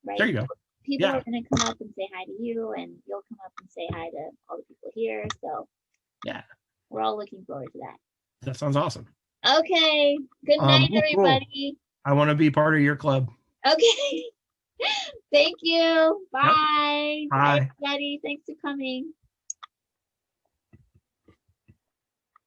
right? There you go. People are gonna come up and say hi to you, and you'll come up and say hi to all the people here. So yeah, we're all looking forward to that. That sounds awesome. Okay. Good night, everybody. I want to be part of your club. Okay. Thank you. Bye. Yep. Bye. Bye, everybody. Thanks for coming.